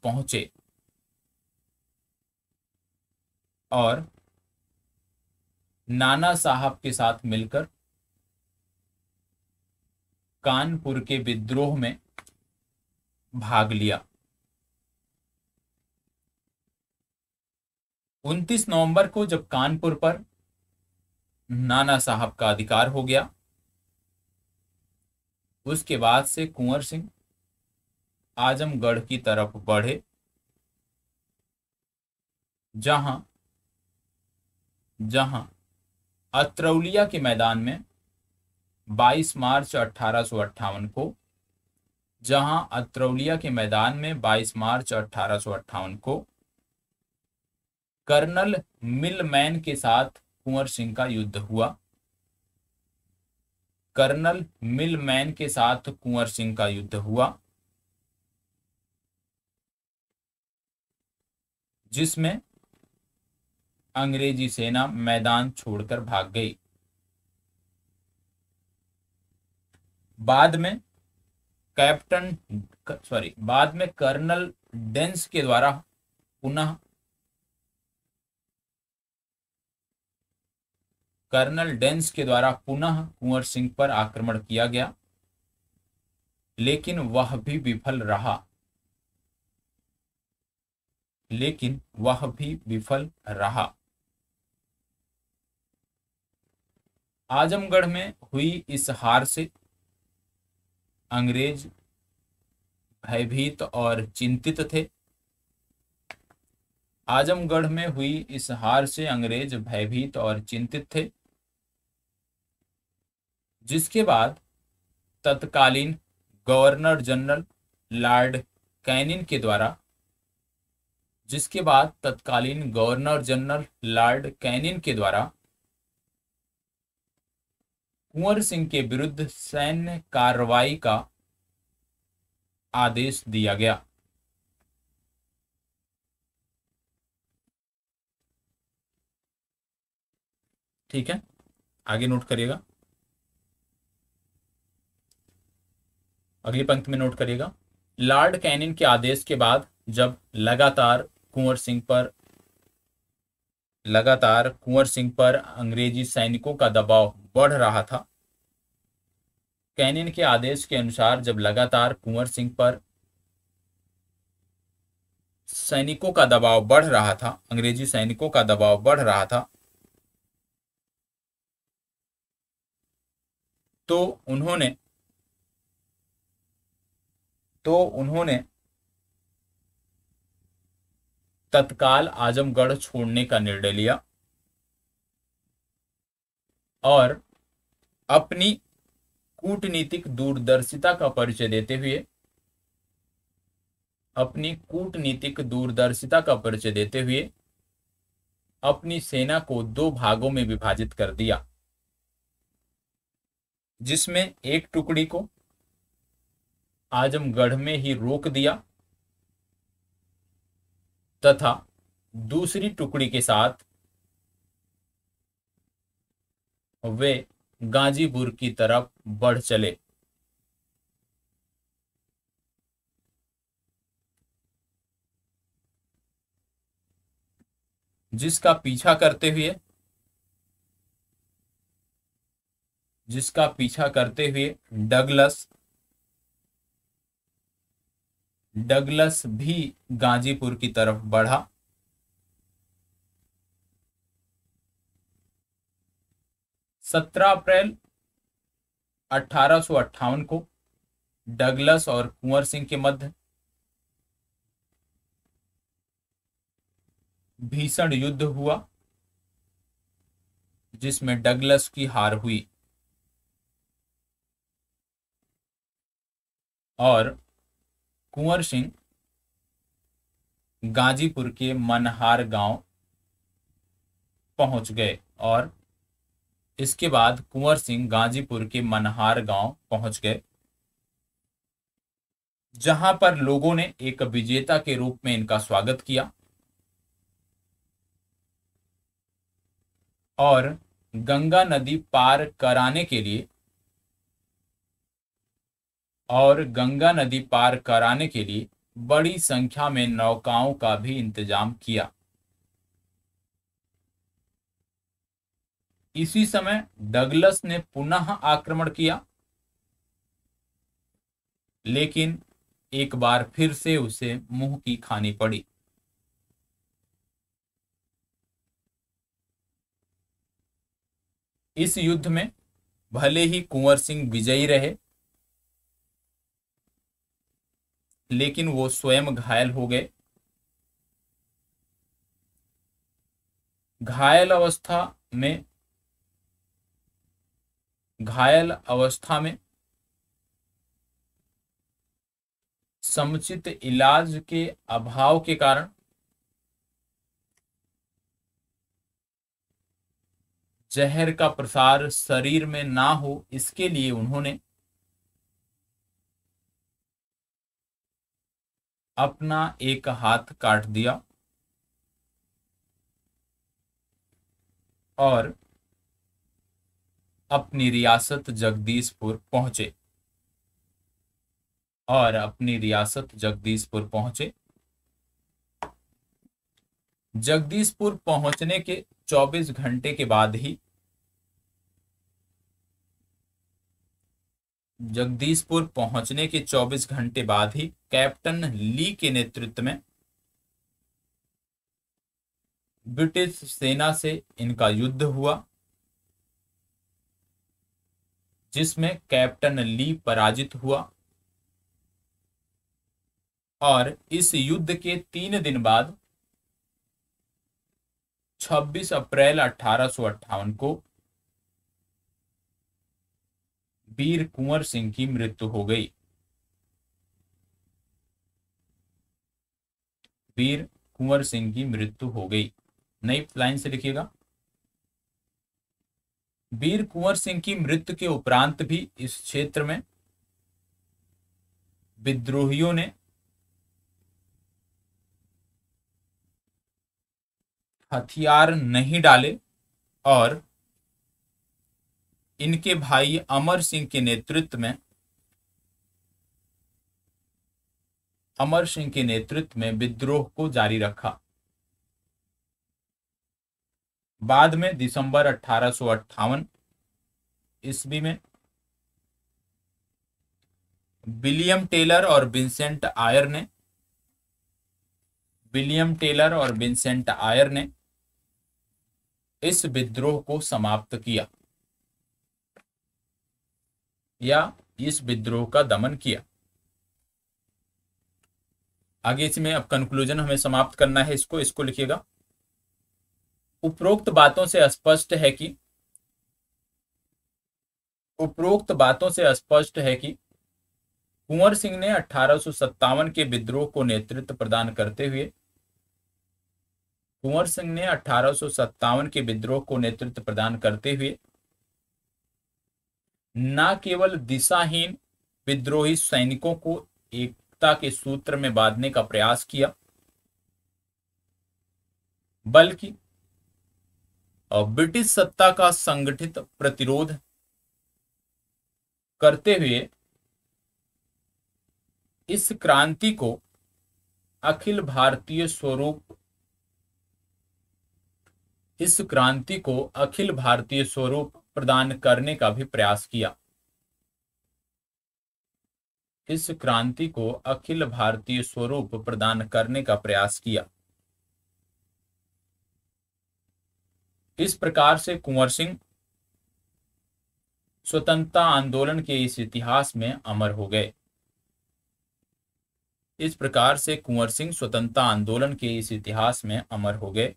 पहुंचे और नाना साहब के साथ मिलकर कानपुर के विद्रोह में भाग लिया। 29 नवंबर को जब कानपुर पर नाना साहब का अधिकार हो गया, उसके बाद से कुंवर सिंह आजमगढ़ की तरफ बढ़े, जहां जहां अत्रौलिया के मैदान में 22 मार्च 1858 को जहां अत्रौलिया के मैदान में 22 मार्च 1858 को कर्नल मिलमैन के साथ कुंवर सिंह का युद्ध हुआ। कर्नल मिलमैन के साथ कुंवर सिंह का युद्ध हुआ, जिसमें अंग्रेजी सेना मैदान छोड़कर भाग गई। बाद में कर्नल डेंस के द्वारा पुनः कुंवर सिंह पर आक्रमण किया गया, लेकिन वह भी विफल रहा। आजमगढ़ में हुई इस हार से अंग्रेज भयभीत और चिंतित थे। आजमगढ़ में हुई इस हार से अंग्रेज भयभीत और चिंतित थे, जिसके बाद तत्कालीन गवर्नर जनरल लॉर्ड कैनिन के द्वारा कुंवर सिंह के विरुद्ध सैन्य कार्रवाई का आदेश दिया गया। ठीक है, आगे नोट करिएगा, अगली पंक्ति में नोट करिएगा। लॉर्ड कैनिन के आदेश के बाद जब लगातार कुंवर सिंह पर अंग्रेजी सैनिकों का दबाव बढ़ रहा था, कैनिन के आदेश के अनुसार जब लगातार कुंवर सिंह पर सैनिकों का दबाव बढ़ रहा था, अंग्रेजी सैनिकों का दबाव बढ़ रहा था, तो उन्होंने तत्काल आजमगढ़ छोड़ने का निर्णय लिया और अपनी कूटनीतिक दूरदर्शिता का परिचय देते हुए अपनी सेना को 2 भागों में विभाजित कर दिया, जिसमें एक टुकड़ी को आजमगढ़ में ही रोक दिया तथा दूसरी टुकड़ी के साथ वे गाजीपुर की तरफ बढ़ चले। जिसका पीछा करते हुए डगलस भी गाजीपुर की तरफ बढ़ा। 17 अप्रैल 1858 को डगलस और कुंवर सिंह के मध्य भीषण युद्ध हुआ, जिसमें डगलस की हार हुई और कुंवर सिंह गाजीपुर के मनहार गांव पहुंच गए और इसके बाद कुंवर सिंह गाजीपुर के मनहार गांव पहुंच गए, जहां पर लोगों ने एक विजेता के रूप में इनका स्वागत किया और गंगा नदी पार कराने के लिए बड़ी संख्या में नौकाओं का भी इंतजाम किया। इसी समय डगलस ने पुनः आक्रमण किया, लेकिन एक बार फिर से उसे मुंह की खानी पड़ी। इस युद्ध में भले ही कुंवर सिंह विजयी रहे, लेकिन वो स्वयं घायल हो गए। घायल अवस्था में घायल अवस्था में समुचित इलाज के अभाव के कारण जहर का प्रसार शरीर में ना हो, इसके लिए उन्होंने अपना एक हाथ काट दिया और अपनी रियासत जगदीशपुर पहुंचे। जगदीशपुर पहुंचने के 24 घंटे के बाद ही कैप्टन ली के नेतृत्व में ब्रिटिश सेना से इनका युद्ध हुआ, जिसमें कैप्टन ली पराजित हुआ। और इस युद्ध के 3 दिन बाद 26 अप्रैल 1858 को वीर कुंवर सिंह की मृत्यु हो गई। नई लाइन से लिखिएगा। वीर कुंवर सिंह की मृत्यु के उपरांत भी इस क्षेत्र में विद्रोहियों ने हथियार नहीं डाले और इनके भाई अमर सिंह के नेतृत्व में विद्रोह को जारी रखा। बाद में दिसंबर 1858 ईस्वी में विलियम टेलर और विंसेंट आयर ने इस विद्रोह को समाप्त किया या इस विद्रोह का दमन किया। आगे इसमें अब कंक्लूजन हमें समाप्त करना है, इसको लिखिएगा। उपरोक्त बातों से स्पष्ट है कि कुंवर सिंह ने 1857 के विद्रोह को नेतृत्व प्रदान करते हुए न केवल दिशाहीन विद्रोही सैनिकों को एकता के सूत्र में बांधने का प्रयास किया, बल्कि ब्रिटिश सत्ता का संगठित प्रतिरोध करते हुए इस क्रांति को अखिल भारतीय स्वरूप प्रदान करने का भी प्रयास किया। इस प्रकार से कुंवर सिंह स्वतंत्रता आंदोलन के इस इतिहास में अमर हो गए।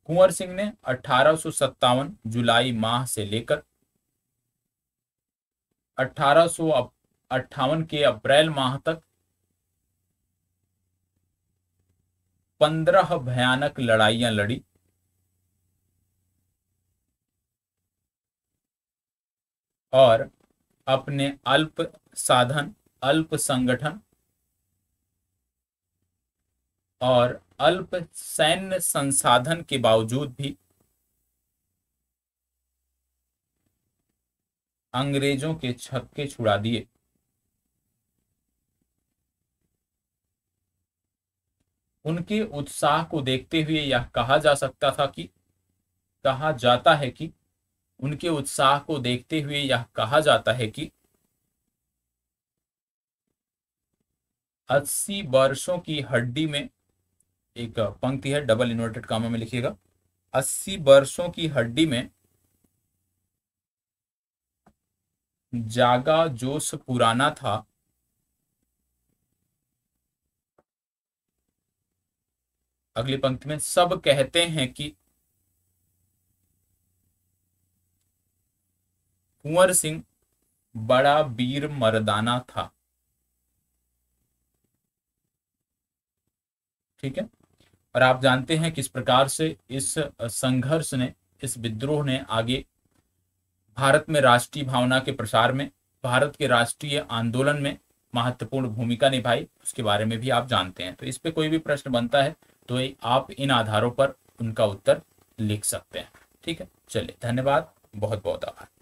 कुंवर सिंह ने 1857 जुलाई माह से लेकर 1858 के अप्रैल माह तक 15 भयानक लड़ाइयां लड़ी और अपने अल्प संगठन और अल्प सैन्य संसाधन के बावजूद भी अंग्रेजों के छक्के छुड़ा दिए। उनके उत्साह को देखते हुए यह कहा जाता है कि 80 वर्षों की हड्डी में, एक पंक्ति है, डबल इन्वर्टेड कामा में लिखिएगा, 80 वर्षों की हड्डी में जागा जोश पुराना था, अगली पंक्ति में सब कहते हैं कि कुंवर सिंह बड़ा वीर मर्दाना था। ठीक है। और आप जानते हैं किस प्रकार से इस संघर्ष ने, इस विद्रोह ने आगे भारत में राष्ट्रीय भावना के प्रसार में, भारत के राष्ट्रीय आंदोलन में महत्वपूर्ण भूमिका निभाई, उसके बारे में भी आप जानते हैं। तो इस पे कोई भी प्रश्न बनता है तो आप इन आधारों पर उनका उत्तर लिख सकते हैं। ठीक है, चलिए, धन्यवाद, बहुत बहुत आभार।